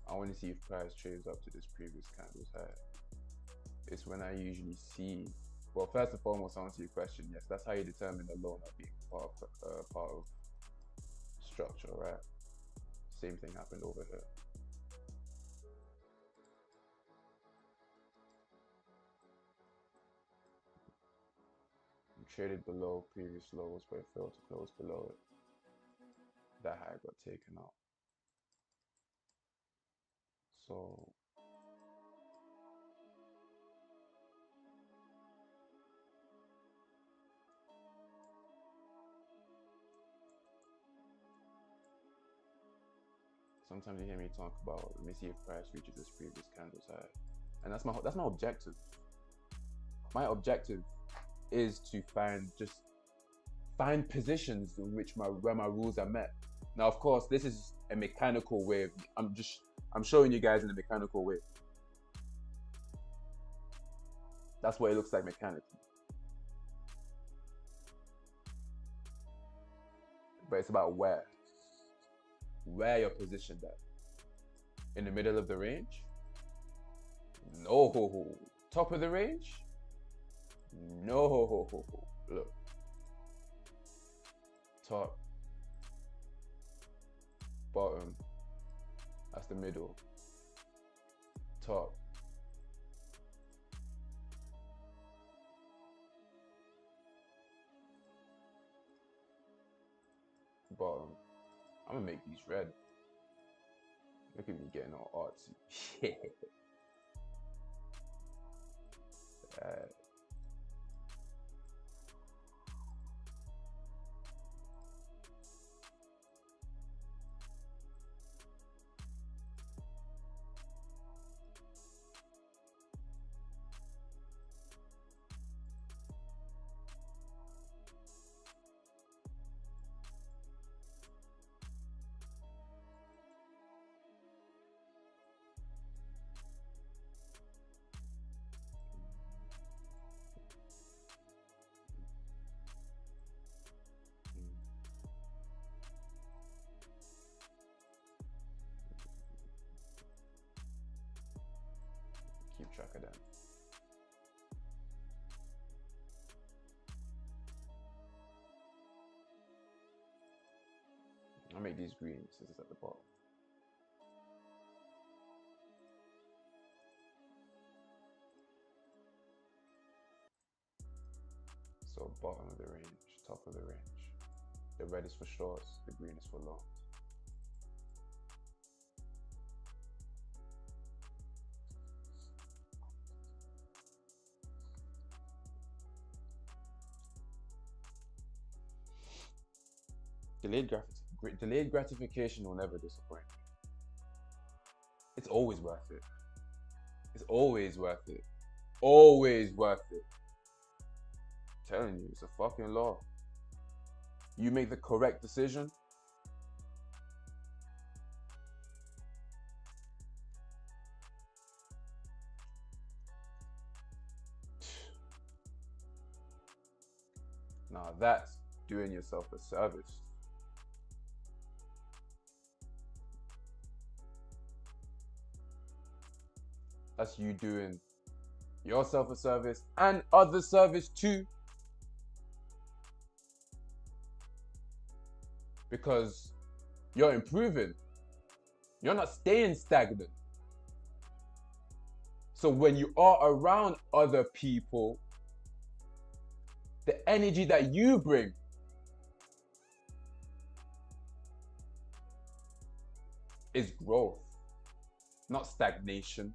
I want to see if price trades up to this previous candle's high. It's when I usually see, well, first and foremost, to answer your question, yes, that's how you determine the low not being part of structure, right? Same thing happened over here. Traded below previous lows, but it failed to close below it. That high got taken out. So sometimes you hear me talk about, let me see if price reaches this previous candle's high, and that's my objective. My objective is to find positions in which where my rules are met. Now, of course, this is a mechanical way. I'm showing you guys in a mechanical way. That's what it looks like mechanically. But it's about where you're positioned at. In the middle of the range? No. Top of the range? No. Look. Top. Bottom. That's the middle. Top. Bottom. I'm gonna make these red. Look at me getting all artsy. Yeah. Keep track of that. I'll make these green since it's at the bottom. So bottom of the range, top of the range. The red is for shorts, the green is for longs. Delayed gratification will never disappoint. It's always worth it. It's always worth it. Always worth it. I'm telling you, it's a fucking law. You make the correct decision. Now that's doing yourself a service. That's you doing yourself a service and other service too. Because you're improving. You're not staying stagnant. So when you are around other people, the energy that you bring is growth, not stagnation.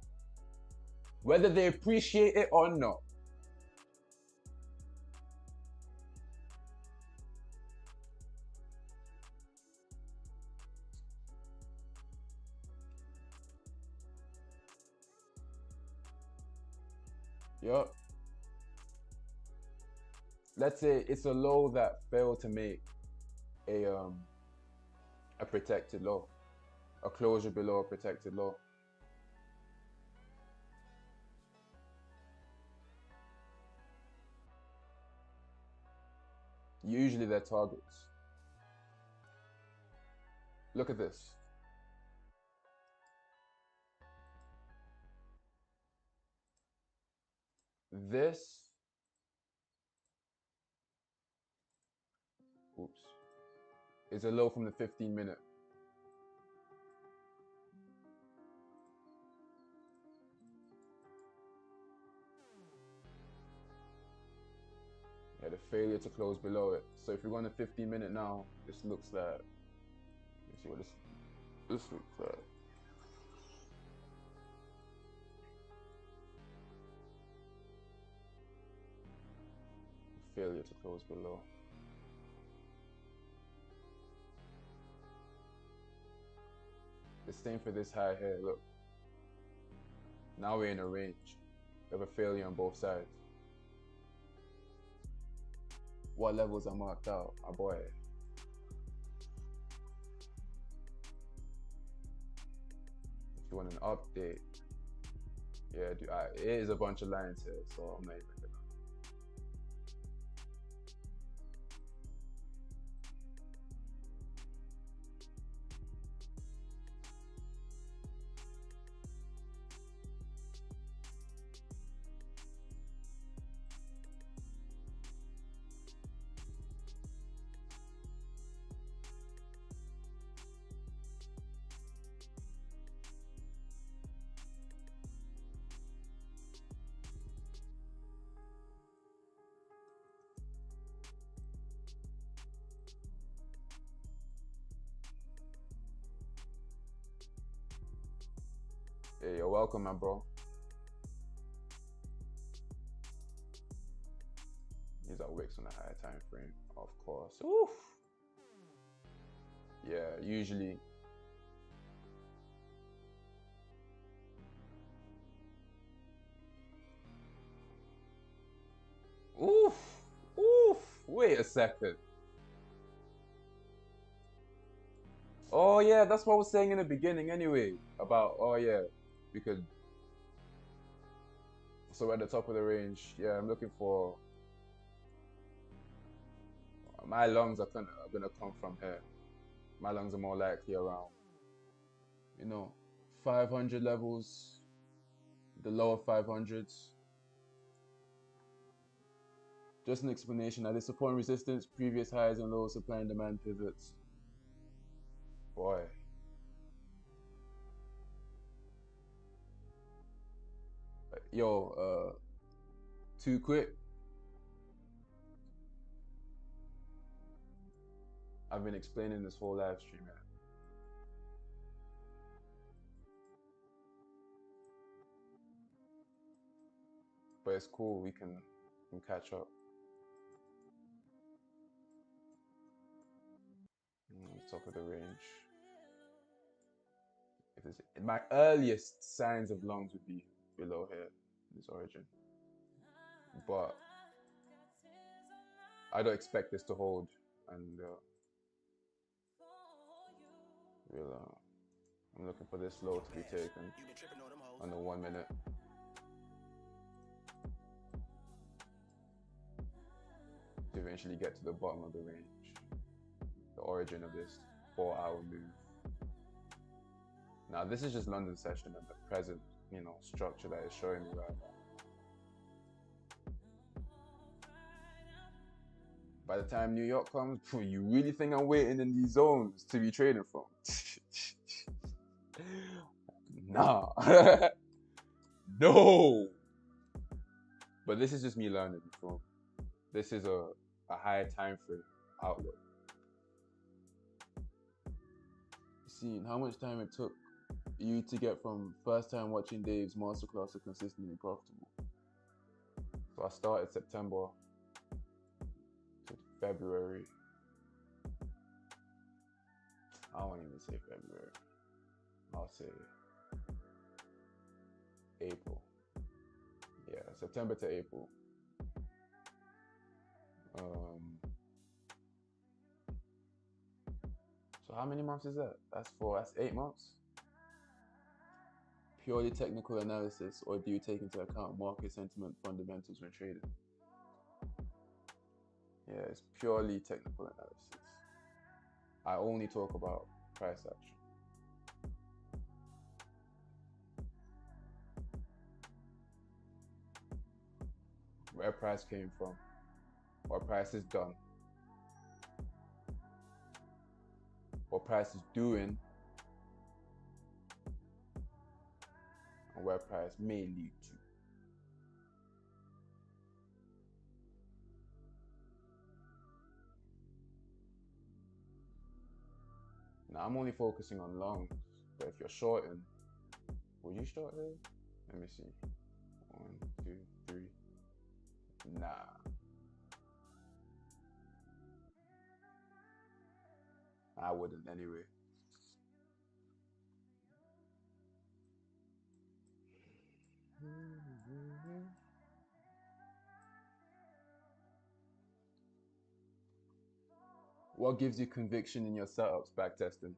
Whether they appreciate it or not. Yup. Let's say it's a law that failed to make a protected law, a closure below a protected law. Usually they're targets. Look at this. This, oops, is a low from the 15-minute. Yeah, the failure to close below it. So if you're on a 15-minute now, this looks like, let's see what this looks like. Failure to close below. The same for this high here, look. Now we're in a range. We have a failure on both sides. What levels are marked out? Oh boy. If you want an update, Yeah, dude, it is a bunch of lines here, so I'm not even gonna. Hey, you're welcome, man, bro. These are wicks on a higher time frame, of course. Oof. Yeah, usually. Oof. Oof. Wait a second. Oh yeah, that's what I was saying in the beginning anyway. About, oh yeah, we could. So at the top of the range, yeah, I'm looking for. My lungs are gonna come from here. My lungs are more likely around, 500 levels, the lower 500s. Just an explanation that is support and resistance, previous highs and lows, supply and demand pivots. Boy. Yo, too quick. I've been explaining this whole live stream, man. But it's cool, we can catch up. Top of the range. If it's, my earliest signs of lungs would be below here, this origin. But I don't expect this to hold, and I'm looking for this low to be taken on the 1 minute. To eventually get to the bottom of the range, the origin of this 4-hour move. Now this is just London session and the present, structure that is showing me right now. By the time New York comes, you really think I'm waiting in these zones to be trading from? Nah. No. But this is just me learning before. This is a higher time frame outlook. Seeing how much time it took you to get from first time watching Dave's masterclass to consistently profitable. So I started September to February. I won't even say February. I'll say April. Yeah, September to April. So how many months is that? That's 8 months. Purely technical analysis, or do you take into account market sentiment fundamentals when trading? Yeah, it's purely technical analysis. I only talk about price action. Where price came from, what price is done, what price is doing, and where price may lead to. Now I'm only focusing on longs, but if you're shorting, will you short here? Let me see. 1, 2, 3. Nah. I wouldn't anyway. What gives you conviction in your setups backtesting?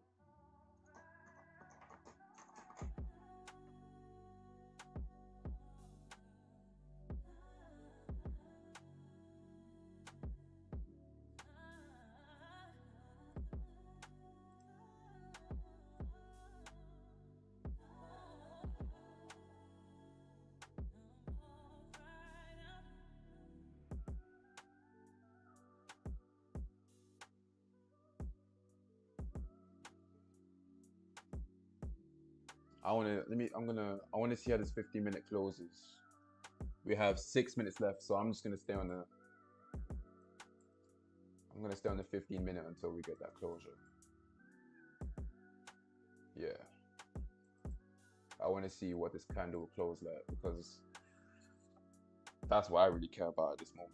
I wanna see how this 15-minute closes. We have 6 minutes left, so I'm just gonna stay on the 15-minute until we get that closure. Yeah. I wanna see what this candle will close like, because that's what I really care about at this moment.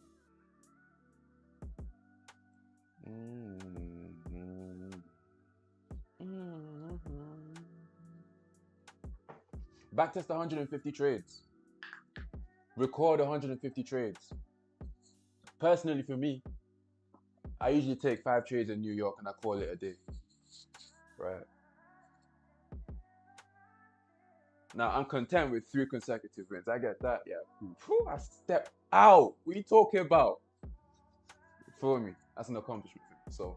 Backtest 150 trades. Record 150 trades. Personally, for me, I usually take 5 trades in New York and I call it a day. Right. Now, I'm content with 3 consecutive wins. I get that. Yeah. Whew, I step out. What are you talking about? For me, that's an accomplishment for me. So,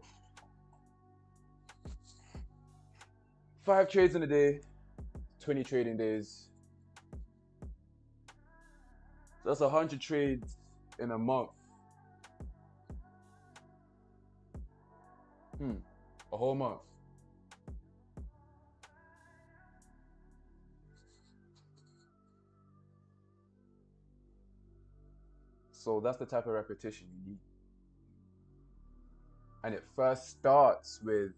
5 trades in a day, 20 trading days. So that's 100 trades in a month. A whole month. So that's the type of repetition you need. And it first starts with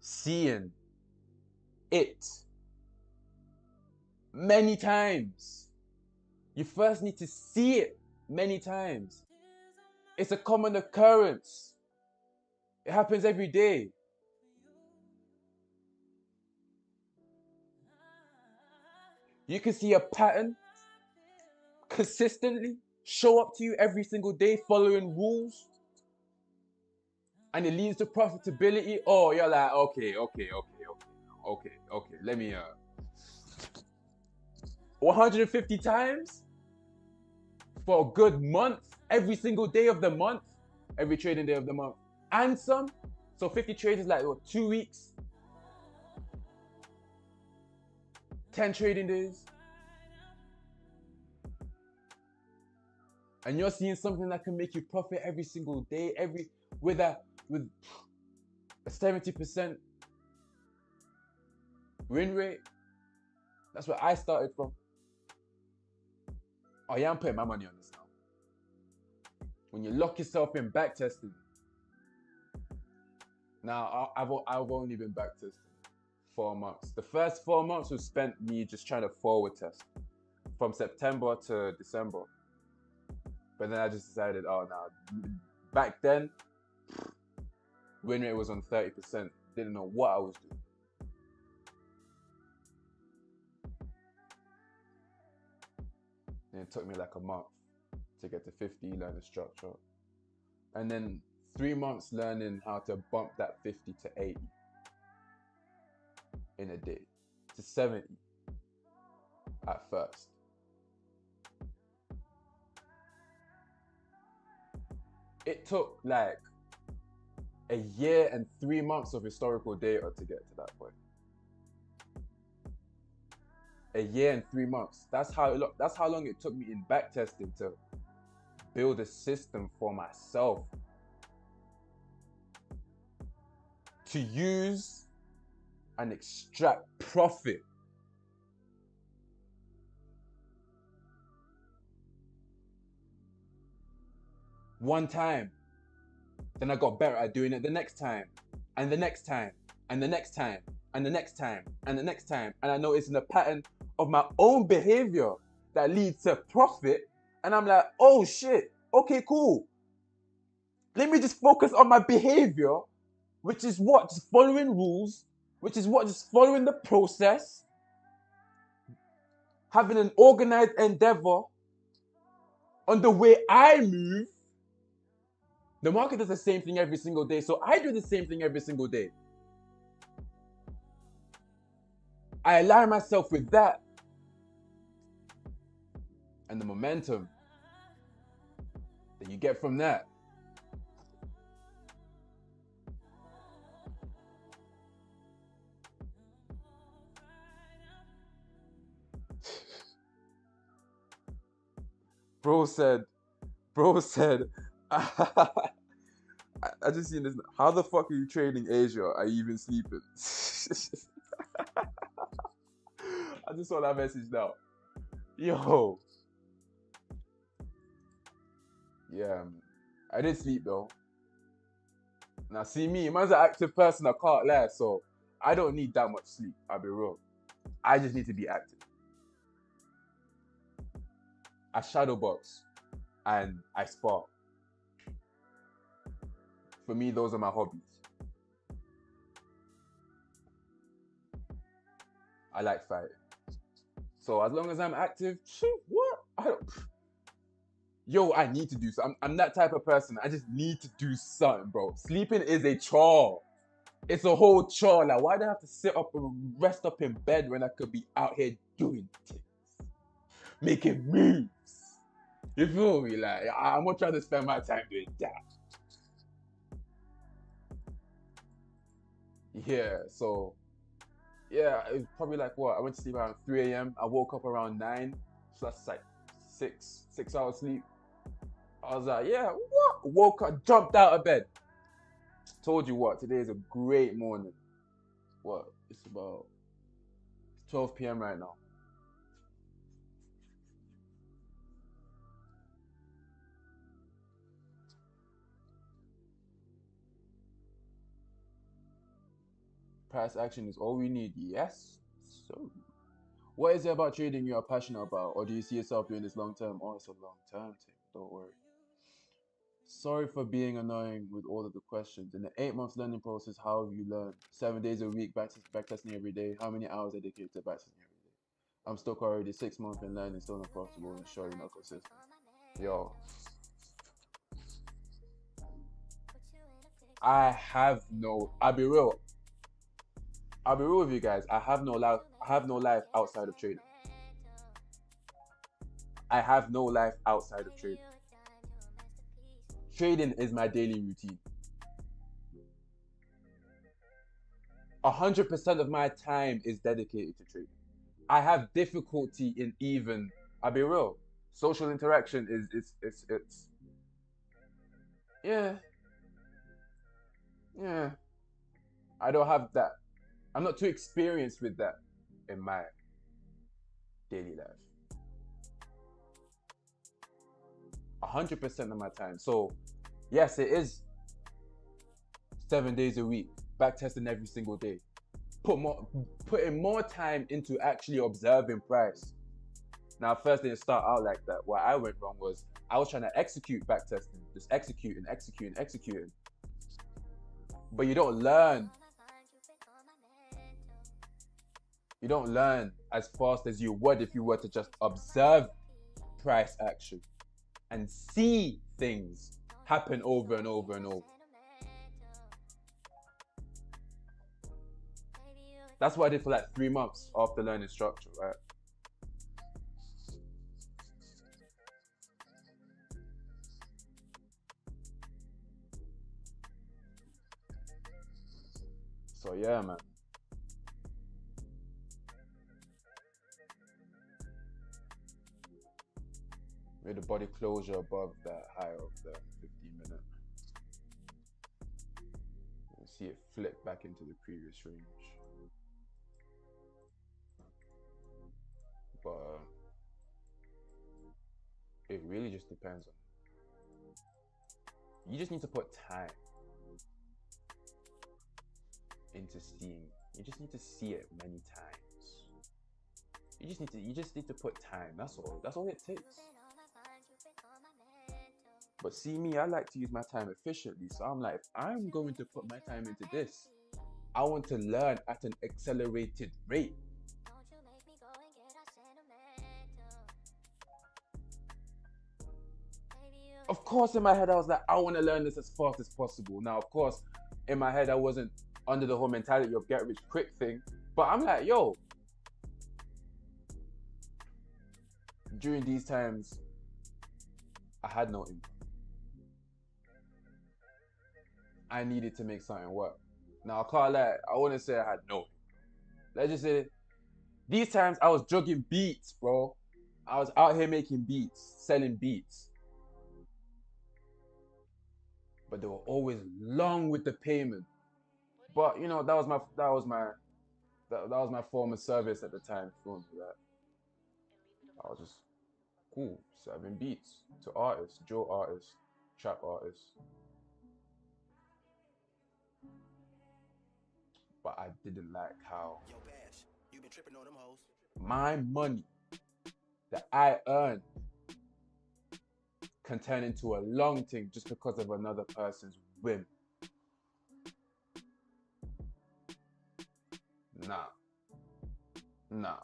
seeing it many times. You first need to see it many times. It's a common occurrence. It happens every day. You can see a pattern consistently show up to you every single day following rules, and it leads to profitability. Oh, you're like, okay. Let me 150 times for a good month, every single day of the month, every trading day of the month, and some. So 50 trades is like, what, 2 weeks? 10 trading days. And you're seeing something that can make you profit every single day, with a 70% win rate. That's where I started from. Oh yeah, I'm putting my money on this now. When you lock yourself in backtesting. Now, I've only been backtesting 4 months. The first 4 months was spent me just trying to forward test from September to December. But then I just decided, oh no. Back then, win rate was on 30%. Didn't know what I was doing. And it took me like a month to get to 50, learn the structure. And then 3 months learning how to bump that 50 to 80 in a day, to 70 at first. It took like a year and 3 months of historical data to get to that point. A year and 3 months. That's how long it took me in backtesting to build a system for myself to use and extract profit. One time. Then I got better at doing it the next time, and the next time, and the next time, and the next time, and the next time. And I noticed in a pattern of my own behavior that leads to profit. And I'm like, oh shit, okay, cool. Let me just focus on my behavior, which is what? Just following rules, which is what? Just following the process, having an organized endeavor on the way I move. The market does the same thing every single day, so I do the same thing every single day. I align myself with that. And the momentum that you get from that. Bro said, I just seen this. How the fuck are you trading Asia? Are you even sleeping? I just saw that message now. Yo. Yeah, I did sleep though. Now see me, man's an active person, I can't lie, so I don't need that much sleep, I'll be real. I just need to be active. I shadow box and I spar. For me, those are my hobbies. I like fighting. So as long as I'm active, what? I don't. Yo, I need to do something. I'm that type of person. I just need to do something, bro. Sleeping is a chore. It's a whole chore. Like, why do I have to sit up and rest up in bed when I could be out here doing things? Making moves. You feel me? Like, I'm not trying to spend my time doing that. Yeah, so, yeah, it was probably like what? I went to sleep around 3 a.m. I woke up around 9. So that's like 6 hours sleep. I was like, yeah, what? Woke up, jumped out of bed. Told you what, today is a great morning. What? It's about 12 p.m. right now. Price action is all we need. Yes, so. What is it about trading you are passionate about? Or do you see yourself doing this long term? Oh, it's a long term thing. Don't worry. Sorry for being annoying with all of the questions. In the 8 months learning process, how have you learned? 7 days a week, backtesting every day. How many hours dedicated to backtesting every day? I'm stuck already 6 months in learning, still not profitable and sure you're not consistent. Yo. I'll be real. I'll be real with you guys. I have no life outside of trading. I have no life outside of trading. Trading is my daily routine. 100% of my time is dedicated to trading. I have difficulty in even, I'll be real, social interaction it's yeah. I don't have that. I'm not too experienced with that in my daily life. 100% of my time. So yes, it is 7 days a week, backtesting every single day. Putting more time into actually observing price. Now, first didn't start out like that. What I went wrong was I was trying to execute backtesting, just executing. But you don't learn. You don't learn as fast as you would if you were to just observe price action and see things happen over and over and over. That's what I did for like 3 months after learning structure, right? So yeah, man. With the body closure above that high of the 15-minute. You see it flip back into the previous range. But it really just depends on. You just need to put time into seeing. You just need to see it many times. You just need to put time. That's all. That's all it takes. But see me, I like to use my time efficiently. So I'm like, if I'm going to put my time into this, I want to learn at an accelerated rate. Of course, in my head, I was like, I want to learn this as fast as possible. Now, of course, in my head, I wasn't under the whole mentality of get rich quick thing. But I'm like, yo, during these times, I had no income. I needed to make something work. Now, I can't lie, I wouldn't say I had no income. Let's just say, these times I was jugging beats, bro. I was out here making beats, selling beats. But they were always long with the payment. But you know, that was that was my form of service at the time. Feel me? That I was just cool, serving beats to artists, drill artists, trap artists. But I didn't like how Yo, Bash, you been tripping on them hoes. my money that I earned can turn into a long thing just because of another person's whim. Nah.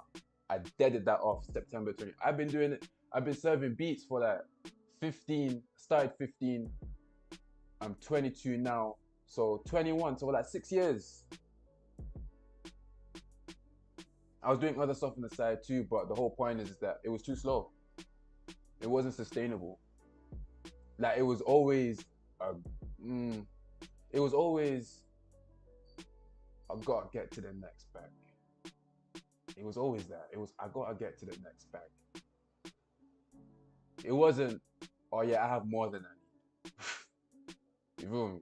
I deaded that off September 20. I've been doing it. I've been serving beats for like 15, started 15. I'm 22 now. So 21, so like 6 years. I was doing other stuff on the side too, but the whole point is that it was too slow. It wasn't sustainable. Like it was always, I gotta get to the next bag. It was always that. It was, I gotta get to the next bag. It wasn't, oh yeah, I have more than I need. You feel me?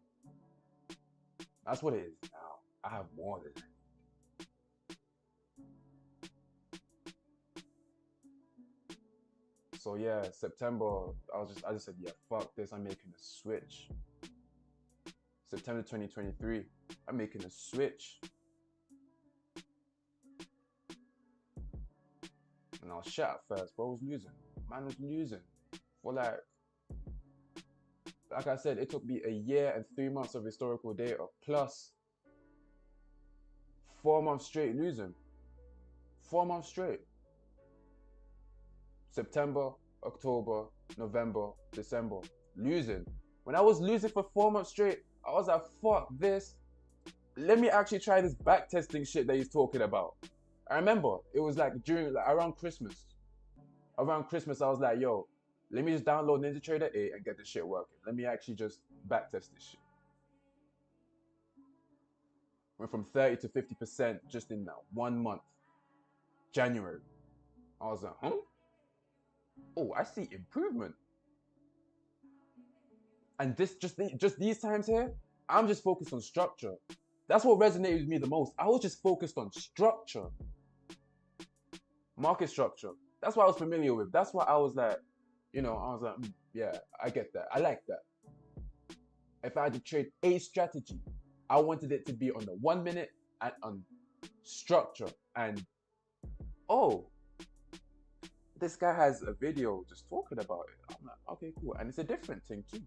That's what it is now. I have more than I need. So yeah, September, I just said, yeah, fuck this, I'm making a switch. September 2023, I'm making a switch. And I was shit at first, bro. I was losing. Man was losing. For like I said, it took me a year and 3 months of historical data plus 4 months straight losing. 4 months straight. September, October, November, December, losing. When I was losing for 4 months straight, I was like, fuck this. Let me actually try this back testing shit that he's talking about. I remember it was like around Christmas. Around Christmas, I was like, yo, let me just download NinjaTrader 8 and get this shit working. Let me actually just back test this shit. Went from 30 to 50% just in that 1 month. January. I was like, huh? Oh, I see improvement. And this just these times here, I'm just focused on structure. That's what resonated with me the most. I was just focused on structure. Market structure. That's what I was familiar with. That's what I was like, you know, I was like, yeah, I get that. I like that. If I had to trade a strategy, I wanted it to be on the 1 minute and on structure. And oh, this guy has a video just talking about it. I'm like, okay, cool. And it's a different thing too.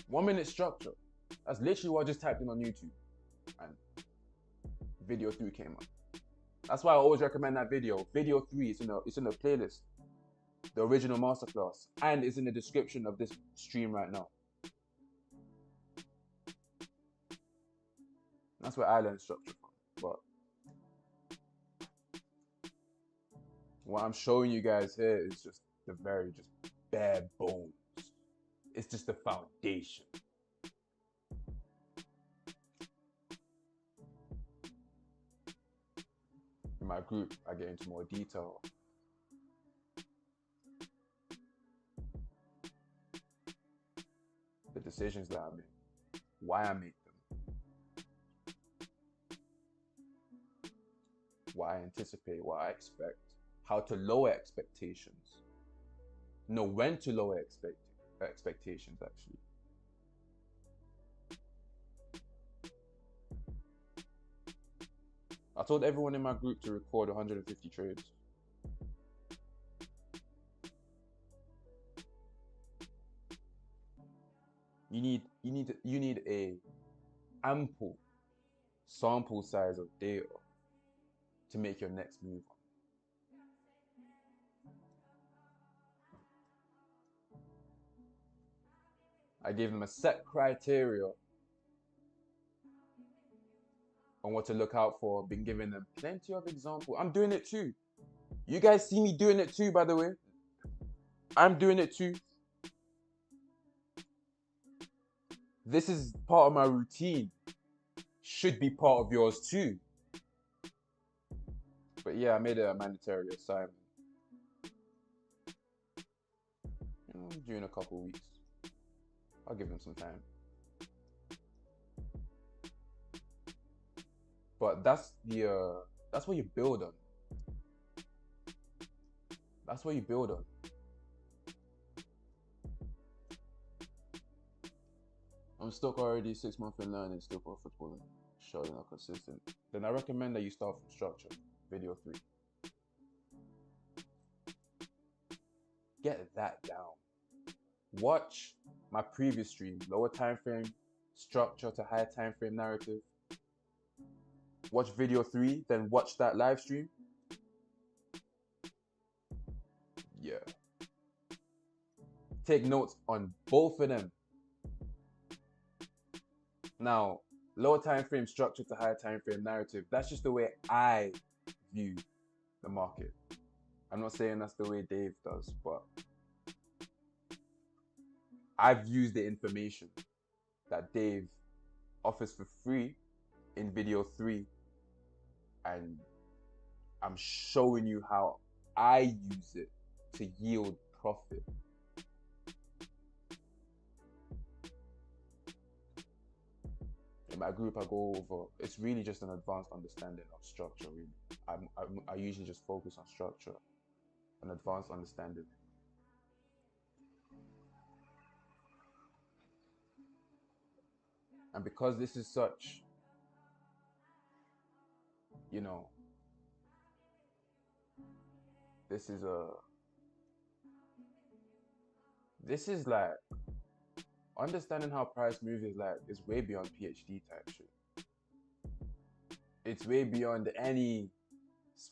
1 minute structure. That's literally what I just typed in on YouTube. And video 3 came up. That's why I always recommend that video. Video 3 is it's in the playlist. The original masterclass. And it's in the description of this stream right now. That's where I learned structure from. But what I'm showing you guys here is just the very bare bones. It's just the foundation. In my group, I get into more detail. The decisions that I make, why I make them, what I anticipate, what I expect, how to lower expectations, know when to lower expectations actually. I told everyone in my group to record 150 trades. You need a ample sample size of data to make your next move. I gave them a set criteria on what to look out for. Been giving them plenty of examples. I'm doing it too. You guys see me doing it too, by the way. I'm doing it too. This is part of my routine. Should be part of yours too. But yeah, I made it a mandatory assignment. During a couple weeks. I'll give them some time. But that's what you build on. That's what you build on. I'm stuck already 6 months in learning, still profitable and showing not consistent. Then I recommend that you start from structure, video 3. Get that down. Watch my previous stream, lower time frame, structure to higher time frame narrative. Watch video 3, then watch that live stream. Yeah. Take notes on both of them. Now, lower time frame structure to higher time frame narrative, that's just the way I view the market. I'm not saying that's the way Dave does, but I've used the information that Dave offers for free in video 3, and I'm showing you how I use it to yield profit. In my group, I go over, it's really just an advanced understanding of structure, really. I usually just focus on structure, an advanced understanding. And because this is such, you know, this is like, understanding how price moves is way beyond PhD type shit. It's way beyond any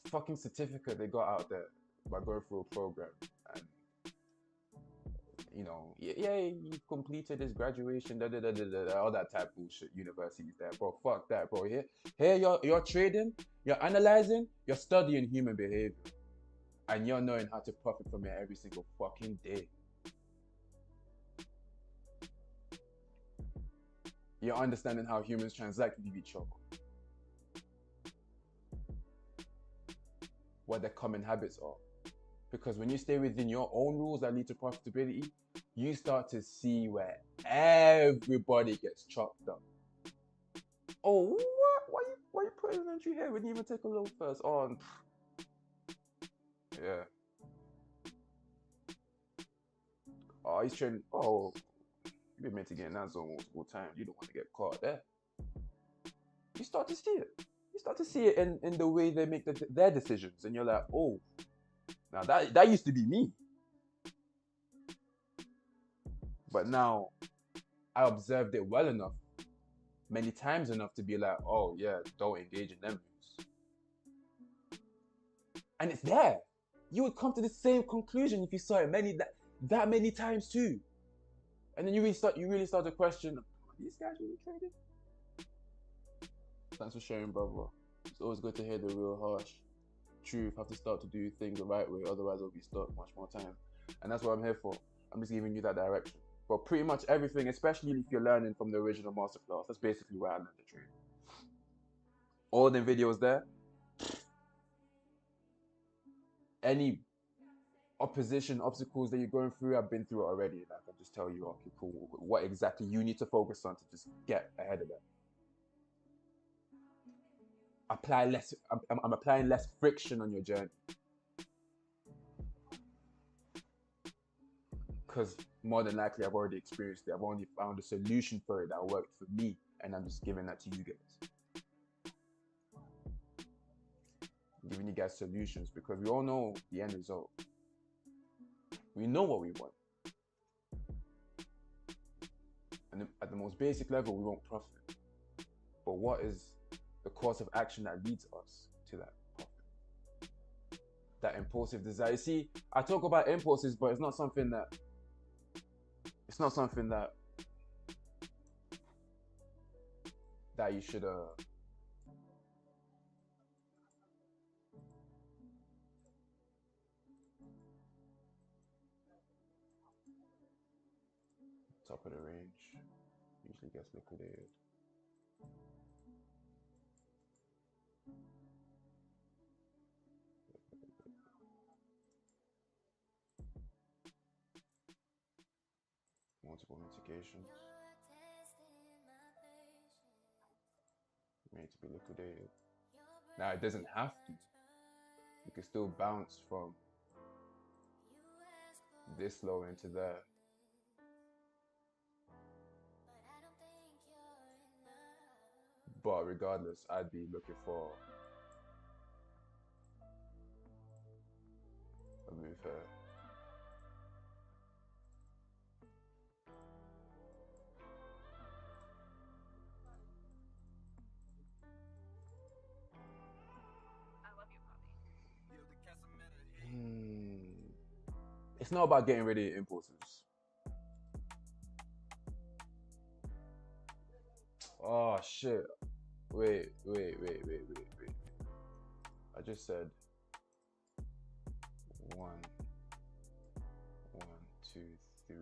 fucking certificate they got out there by going through a program. And, you know, yeah, you completed this graduation, all that type of bullshit, universities there, bro. Fuck that, bro. Here you're trading, you're analyzing, you're studying human behavior. And you're knowing how to profit from it every single fucking day. You're understanding how humans transact with each other. What their common habits are. Because when you stay within your own rules that lead to profitability, you start to see where everybody gets chopped up. Oh, what? Why you putting an entry here? We didn't even take a load first. Oh, yeah. Oh, he's trading. Oh, you've been meant to get in that zone multiple times. You don't want to get caught there. You start to see it. You start to see it in the way they make their decisions. And you're like, oh, now that used to be me. But now I observed it well enough, many times enough to be like, oh yeah, don't engage in them moves. And it's there. You would come to the same conclusion if you saw it that many times too. And then you really start to question, are these guys really trading? Thanks for sharing, brother. It's always good to hear the real harsh truth. Have to start to do things the right way, otherwise I'll be stuck much more time. And that's what I'm here for. I'm just giving you that direction. But pretty much everything, especially if you're learning from the original masterclass, that's basically where I learned the trade. All the videos there, any opposition, obstacles that you're going through, I've been through it already. And I can just tell you, okay, cool, what exactly you need to focus on to just get ahead of that. I'm applying less friction on your journey. Because more than likely I've already experienced it. I've already found a solution for it that worked for me, and I'm just giving that to you guys. I'm giving you guys solutions because we all know the end result. We know what we want. And at the most basic level, we want profit. But what is the course of action that leads us to that profit? That impulsive desire. You see, I talk about impulses, but it's not something that you should top of the range usually gets liquidated. Multiple mitigations. made to be liquidated. Now it doesn't have to. You can still bounce from this low into there. But regardless, I'd be looking for a move here. I love you, Bobby. It's not about getting rid of your impulses. Oh shit. Wait. I just said 1, 2, 3.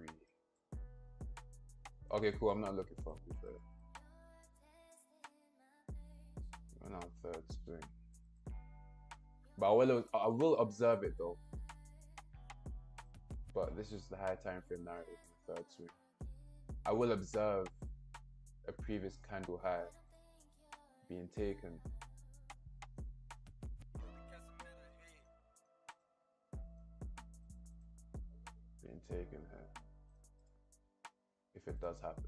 Okay, cool. I'm not looking for a move there. We're on third swing. But I will observe it though. But this is the high time frame narrative in the third swing. I will observe a previous candle high being taken. Here. If it does happen.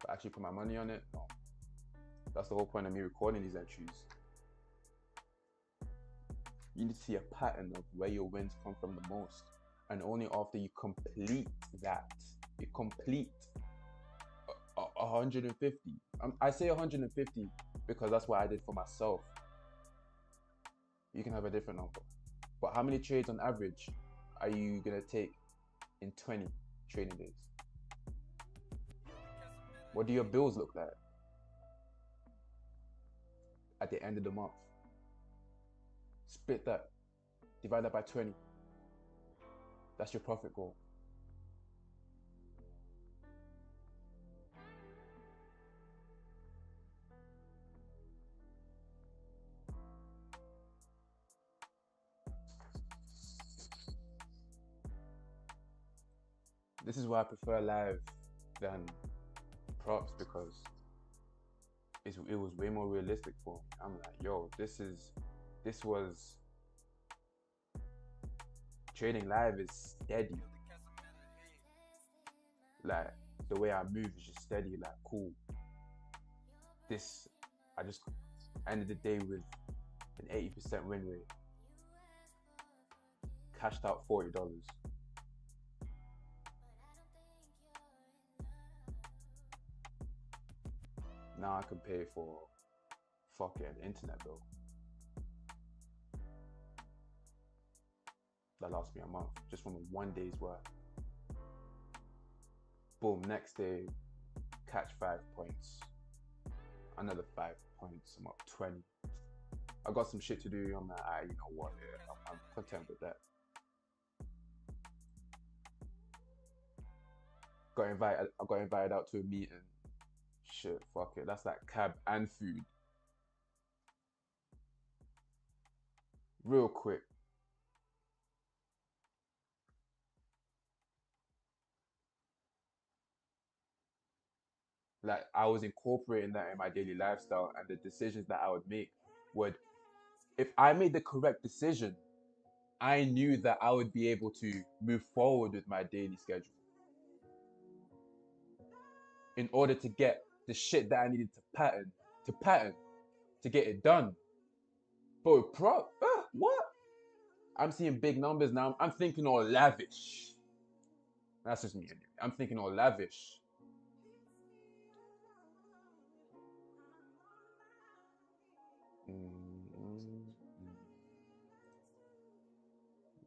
But actually put my money on it? No. That's the whole point of me recording these entries. You need to see a pattern of where your wins come from the most. And only after you complete that, you complete 150. I say 150 because that's what I did for myself. You can have a different number. But how many trades on average are you gonna take in 20 trading days? What do your bills look like at the end of the month? Split that, divide that by 20. That's your profit goal. This is why I prefer live than props, because it was way more realistic for me. I'm like, yo, this was trading live is steady. Like the way I move is just steady, like cool. This, I just ended the day with an 80% win rate. Cashed out $40. Now I can pay for fucking internet bill. That lasts me a month, just from one day's work. Boom, next day, catch 5 points. Another 5 points, I'm up 20. I got some shit to do, I'm like, you know what, yeah, I'm content with that. I got invited out to a meeting. Shit, fuck it, that's like cab and food. Real quick. Like, I was incorporating that in my daily lifestyle, and the decisions that I would make would, if I made the correct decision, I knew that I would be able to move forward with my daily schedule in order to get the shit that I needed to pattern to get it done. But with prop, what? I'm seeing big numbers now. I'm thinking all lavish. That's just me anyway. I'm thinking all lavish.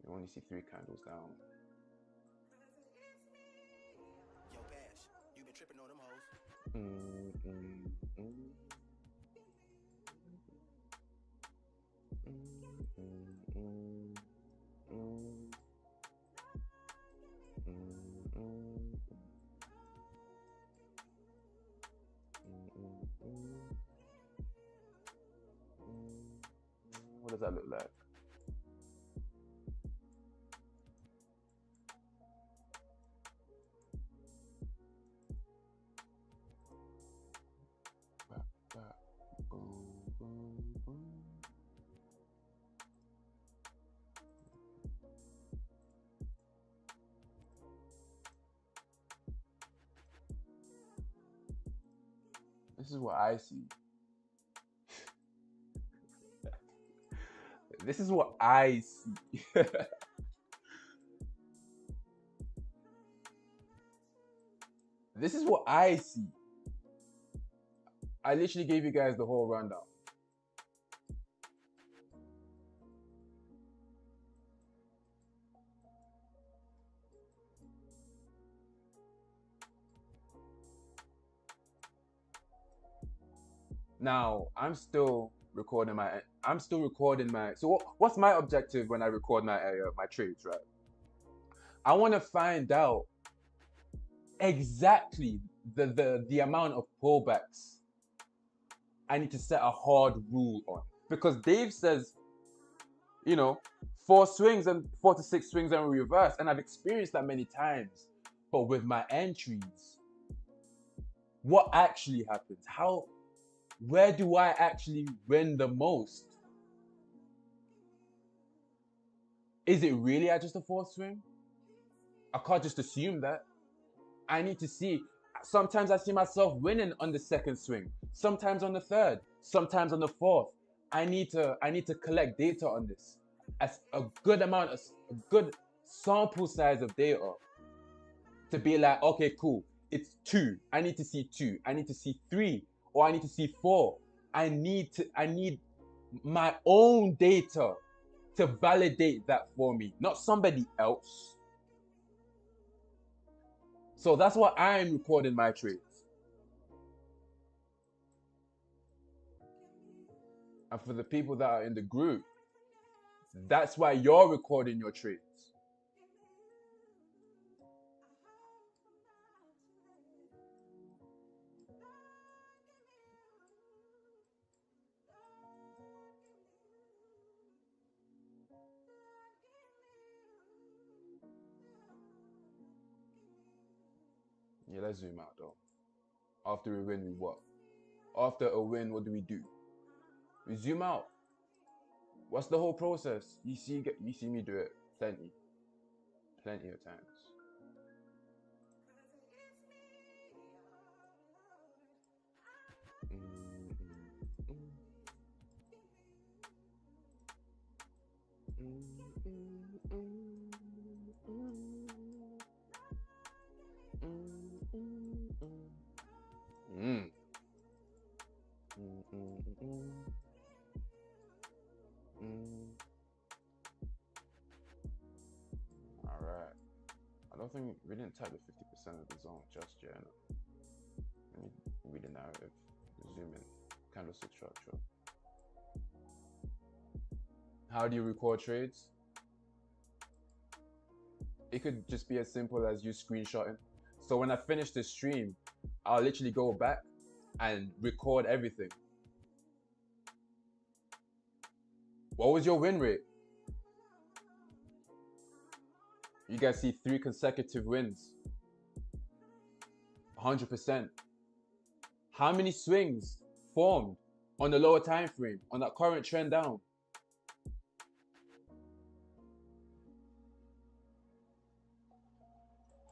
You only see 3 candles down. Yo, Bash, you been tripping on them hoes. What does that look like? This is what I see. This is what I see. This is what I see. I literally gave you guys the whole rundown. Now, I'm still recording my, so what's my objective when I record my trades, right? I want to find out exactly the amount of pullbacks I need to set a hard rule on. Because Dave says, you know, 4 to 6 swings and reverse. And I've experienced that many times. But with my entries, what actually happens? Where do I actually win the most? Is it really at just a 4th swing? I can't just assume that. I need to see. Sometimes I see myself winning on the 2nd swing, sometimes on the 3rd, sometimes on the 4th. I need to collect data on this. As a good sample size of data to be like, okay, cool, it's 2. I need to see 2. I need to see 3, or I need to see 4. I need my own data to validate that for me, not somebody else. So that's why I'm recording my trades. And for the people that are in the group, that's why you're recording your trades. Yeah, let's zoom out though. After a win, we what? After a win, what do? We zoom out. What's the whole process? You see me do it plenty of times. All right. I don't think we didn't type the 50% of the zone just yet. Let me read the narrative. Zoom in. Candlestick structure. How do you record trades? It could just be as simple as you screenshotting. So when I finish the stream, I'll literally go back and record everything. What was your win rate? You guys see 3 consecutive wins. 100%. How many swings formed on the lower time frame on that current trend down?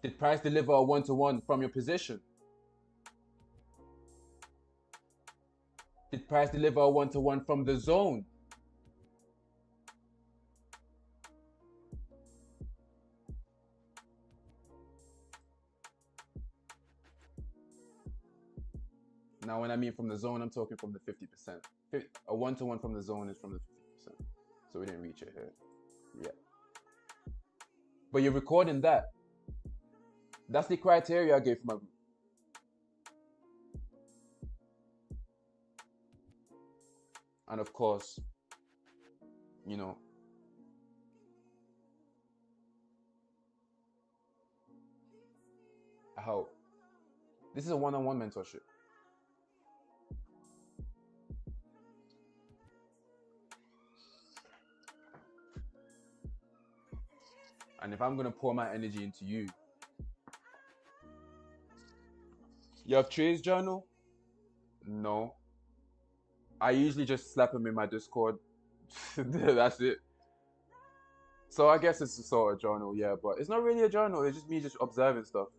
Did price deliver a 1-to-1 from your position? Did price deliver a 1-to-1 from the zone? Now, when I mean from the zone, I'm talking from the 50%. A 1-to-1 from the zone is from the 50%. So we didn't reach it here yet. But you're recording that. That's the criteria I gave for my group. And of course, you know, how this is a one-on-one mentorship. And if I'm gonna pour my energy into you, you have trades journal? No. I usually just slap him in my Discord. That's it. So I guess it's a sort of journal, yeah, but it's not really a journal. It's just me just observing stuff.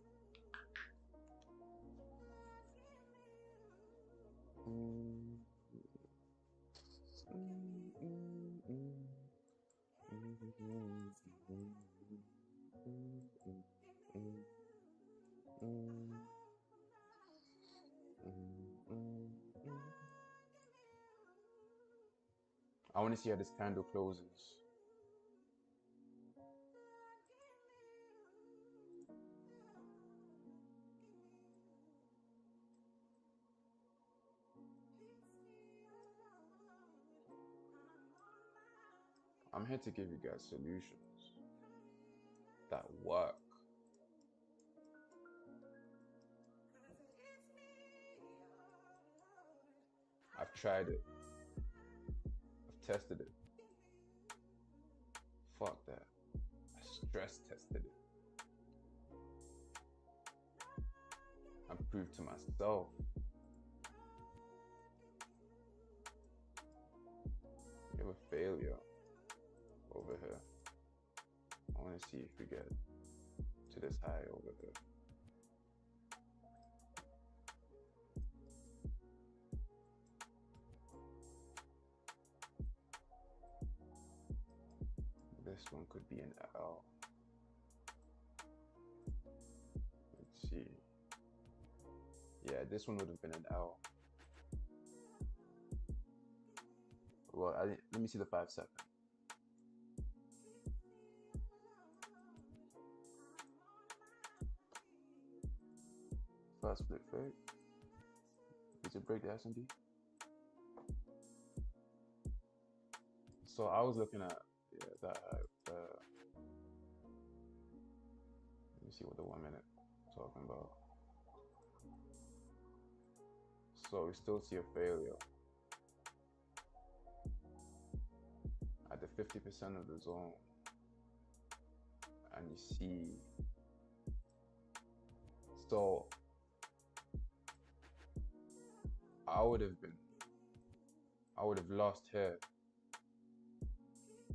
I want to see how this candle closes. I'm here to give you guys solutions that work. I've tried it. I've tested it. Fuck that. I stress tested it. I proved to myself. We have a failure over here. I want to see if we get to this high over here. This one could be an L. Let's see. Yeah, this one would have been an L. Well, let me see the 5 second. First split fake. Did it break the S&D? So I was looking at that. Let me see what the 1 minute talking about. So we still see a failure at the 50% of the zone, and you see. So I would have lost here.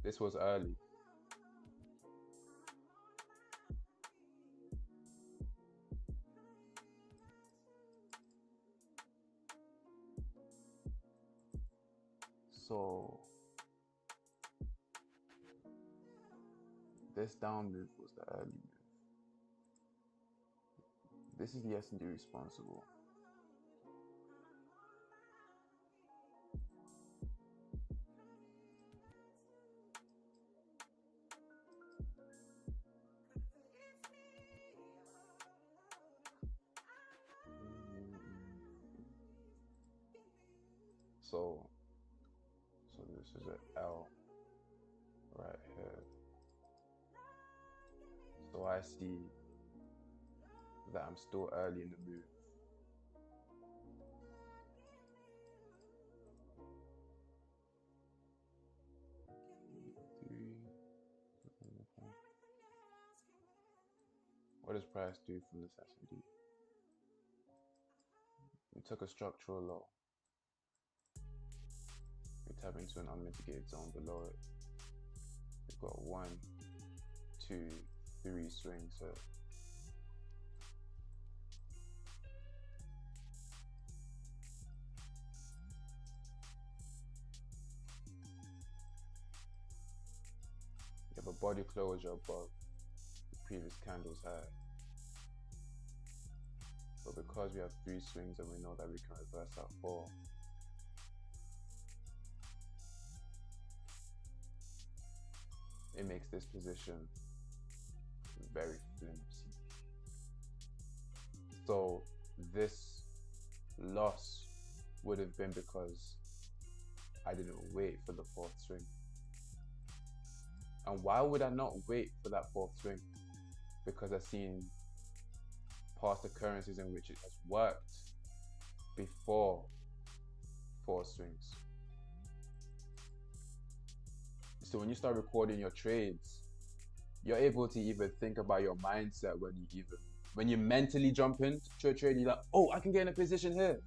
This was early. So this down move was the early move. This is the S&D responsible. So this is an L right here. So I see that I'm still early in the move. What does price do from this S&D? We took a structural low. We tap into an unmitigated zone below it. We've got 1, 2, 3 swings here. You have a body closure above the previous candle's high. But because we have 3 swings and we know that we can reverse that 4, it makes this position very flimsy. So this loss would have been because I didn't wait for the 4th swing. And why would I not wait for that 4th swing? Because I've seen past occurrences in which it has worked before 4 swings. So when you start recording your trades, you're able to even think about your mindset when you mentally jump into a trade, you're like, oh, I can get in a position here.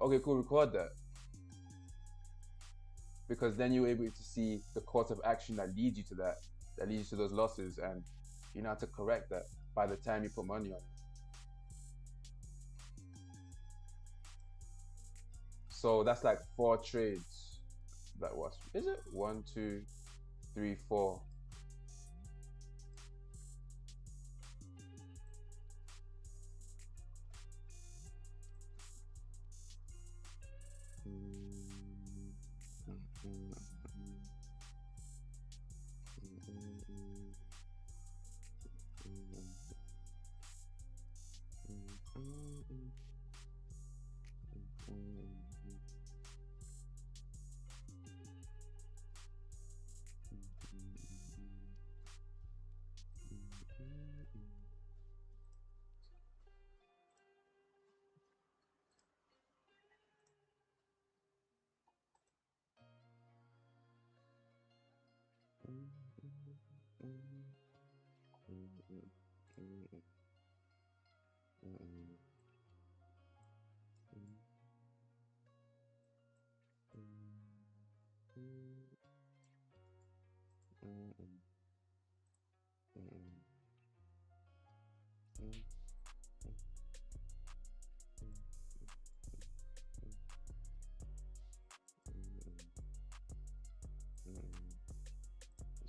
Okay, cool, record that. because then you're able to see the course of action that leads you to that leads you to those losses, and you know how to correct that by the time you put money on it. So that's like 4 trades. That was, is it 1, 2, 3, 4?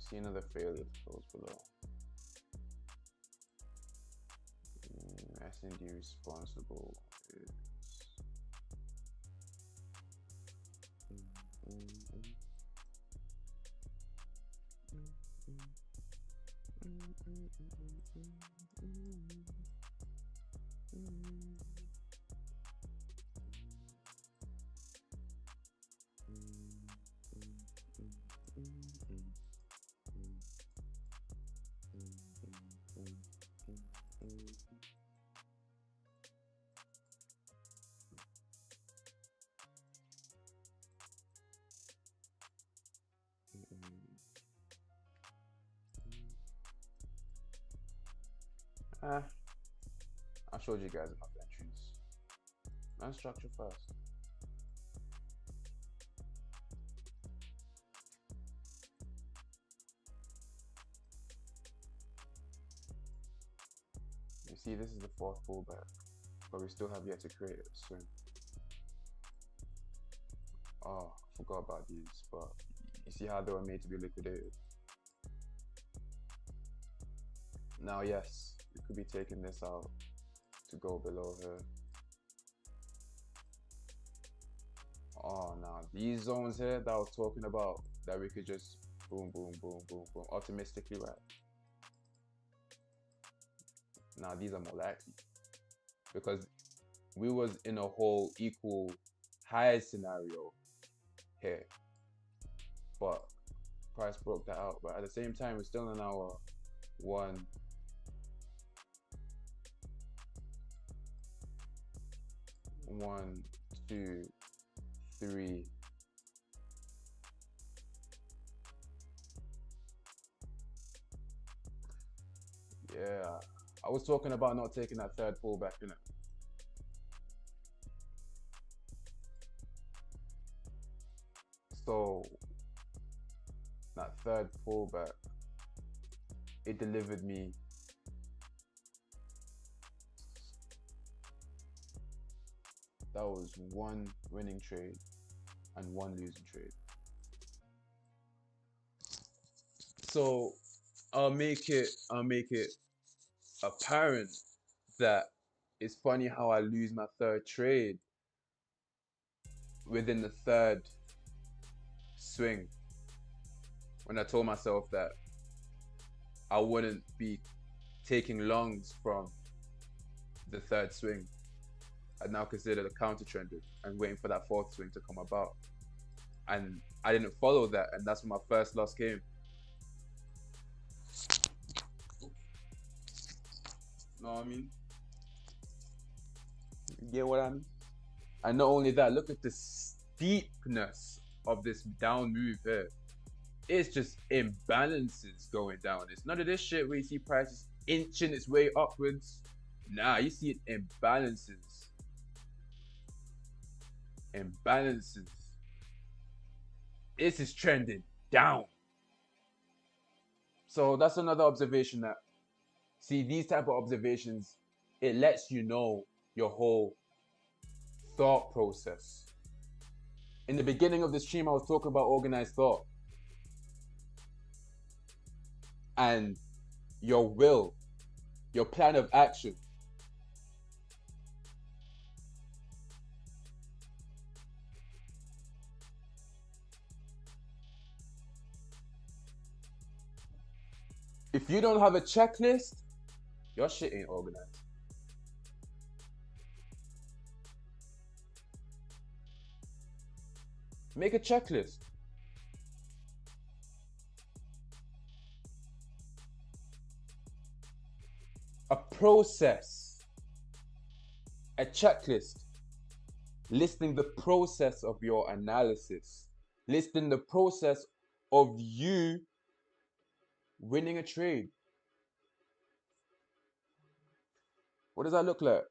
See another failure that goes below. S&D responsible is I showed you guys enough entries. And structure first. You see, this is the 4th pullback, but we still have yet to create a swing. Oh, I forgot about these, but you see how they were made to be liquidated. Now, yes, we could be taking this out to go below here. Oh, now these zones here that I was talking about, that we could just boom, boom, boom, boom, boom, optimistically, right? Now these are more likely because we was in a whole equal high scenario here, but price broke that out. But at the same time, we're still in our 1, 1, 2, 3. Yeah, I was talking about not taking that 3rd pullback, innit? So that 3rd pullback, it delivered me that was 1 winning trade and 1 losing trade. So I'll make it apparent that it's funny how I lose my 3rd trade within the 3rd swing, when I told myself that I wouldn't be taking longs from the 3rd swing. I now consider the counter trended and waiting for that 4th swing to come about, and I didn't follow that, and that's when my first loss came. Know what I mean? You get what I mean? And not only that, look at the steepness of this down move here. It's just imbalances going down. It's none of this shit where you see prices inching its way upwards. Nah, you see it imbalances. Imbalances. this is trending down. So that's another observation that, see, these type of observations, it lets you know your whole thought process. In the beginning of the stream, I was talking about organized thought and your will, your plan of action. If you don't have a checklist, your shit ain't organized. Make a checklist. A process. A checklist. Listing the process of your analysis. Listing the process of you winning a trade. What does that look like?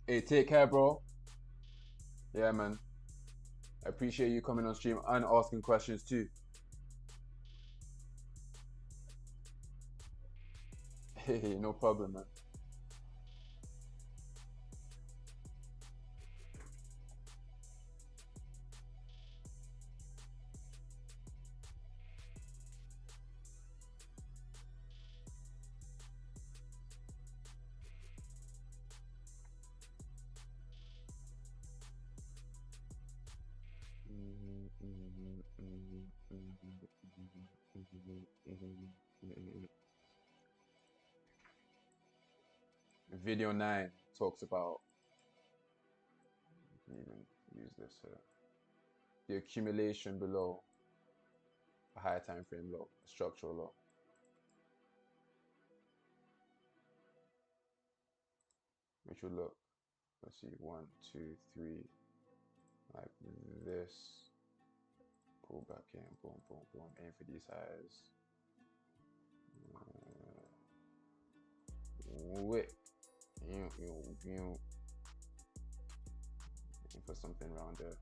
Hey, take care, bro. Yeah, man. I appreciate you coming on stream and asking questions too. Hey, no problem, man. Video 9 talks about, you can even use this here, the accumulation below a higher time frame low, a structural low. Which would look, let's see, 1, 2, 3, like this. Pull back in, boom, boom, boom, aim for these highs. Wait. Aim for something around there.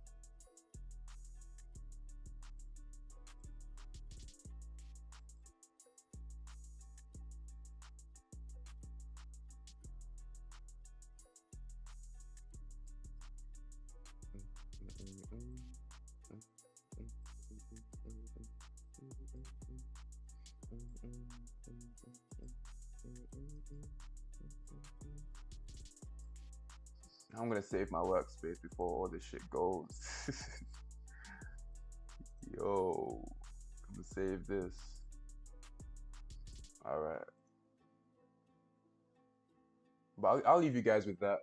I'm gonna save my workspace before all this shit goes. Yo, I'm gonna save this. All right, but I'll leave you guys with that.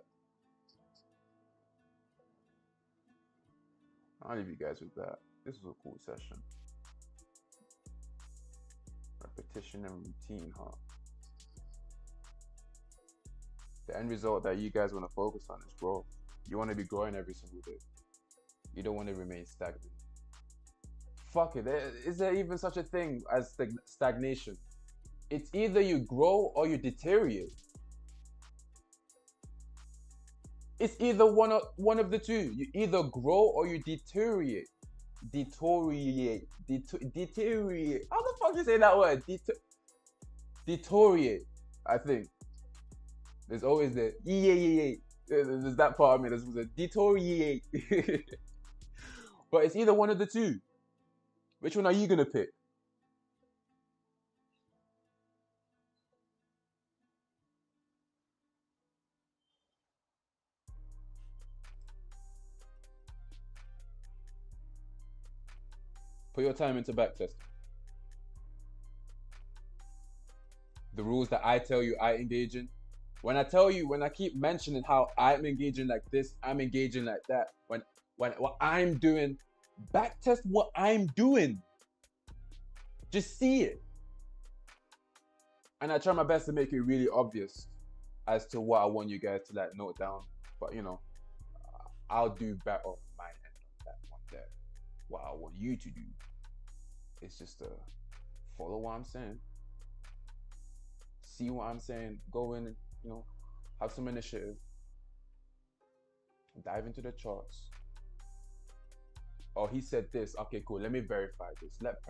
I'll leave you guys with that. This was a cool session. Repetition and routine, huh? The end result that you guys want to focus on is growth. You want to be growing every single day. You don't want to remain stagnant. Fuck it. Is there even such a thing as stagnation? It's either you grow or you deteriorate. It's either one of the two. You either grow or you deteriorate. Deteriorate. How the fuck you say that word? Deteriorate. I think. There's always the yeah. There's that part of me that's a deteriorate. But it's either one of the two. Which one are you gonna pick? Put your time into backtesting. The rules that I tell you I engage in. When I keep mentioning how I'm engaging like this, I'm engaging like that. When what I'm doing, backtest what I'm doing. Just see it. And I try my best to make it really obvious as to what I want you guys to like note down. But you know, I'll do better on my end on that one there. What I want you to do is just to follow what I'm saying. See what I'm saying. Go in, you know, have some initiative. Dive into the charts. Oh, he said this. Okay, cool. Let me verify this. Let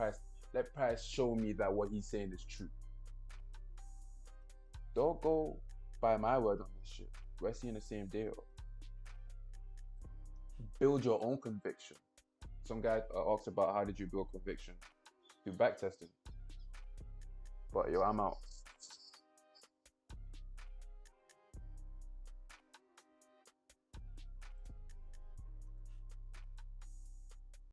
Price show me that what he's saying is true. Don't go by my word on this shit. We're seeing the same deal. Build your own conviction. Some guy asked about how did you build conviction? Do back testing. But yo, I'm out.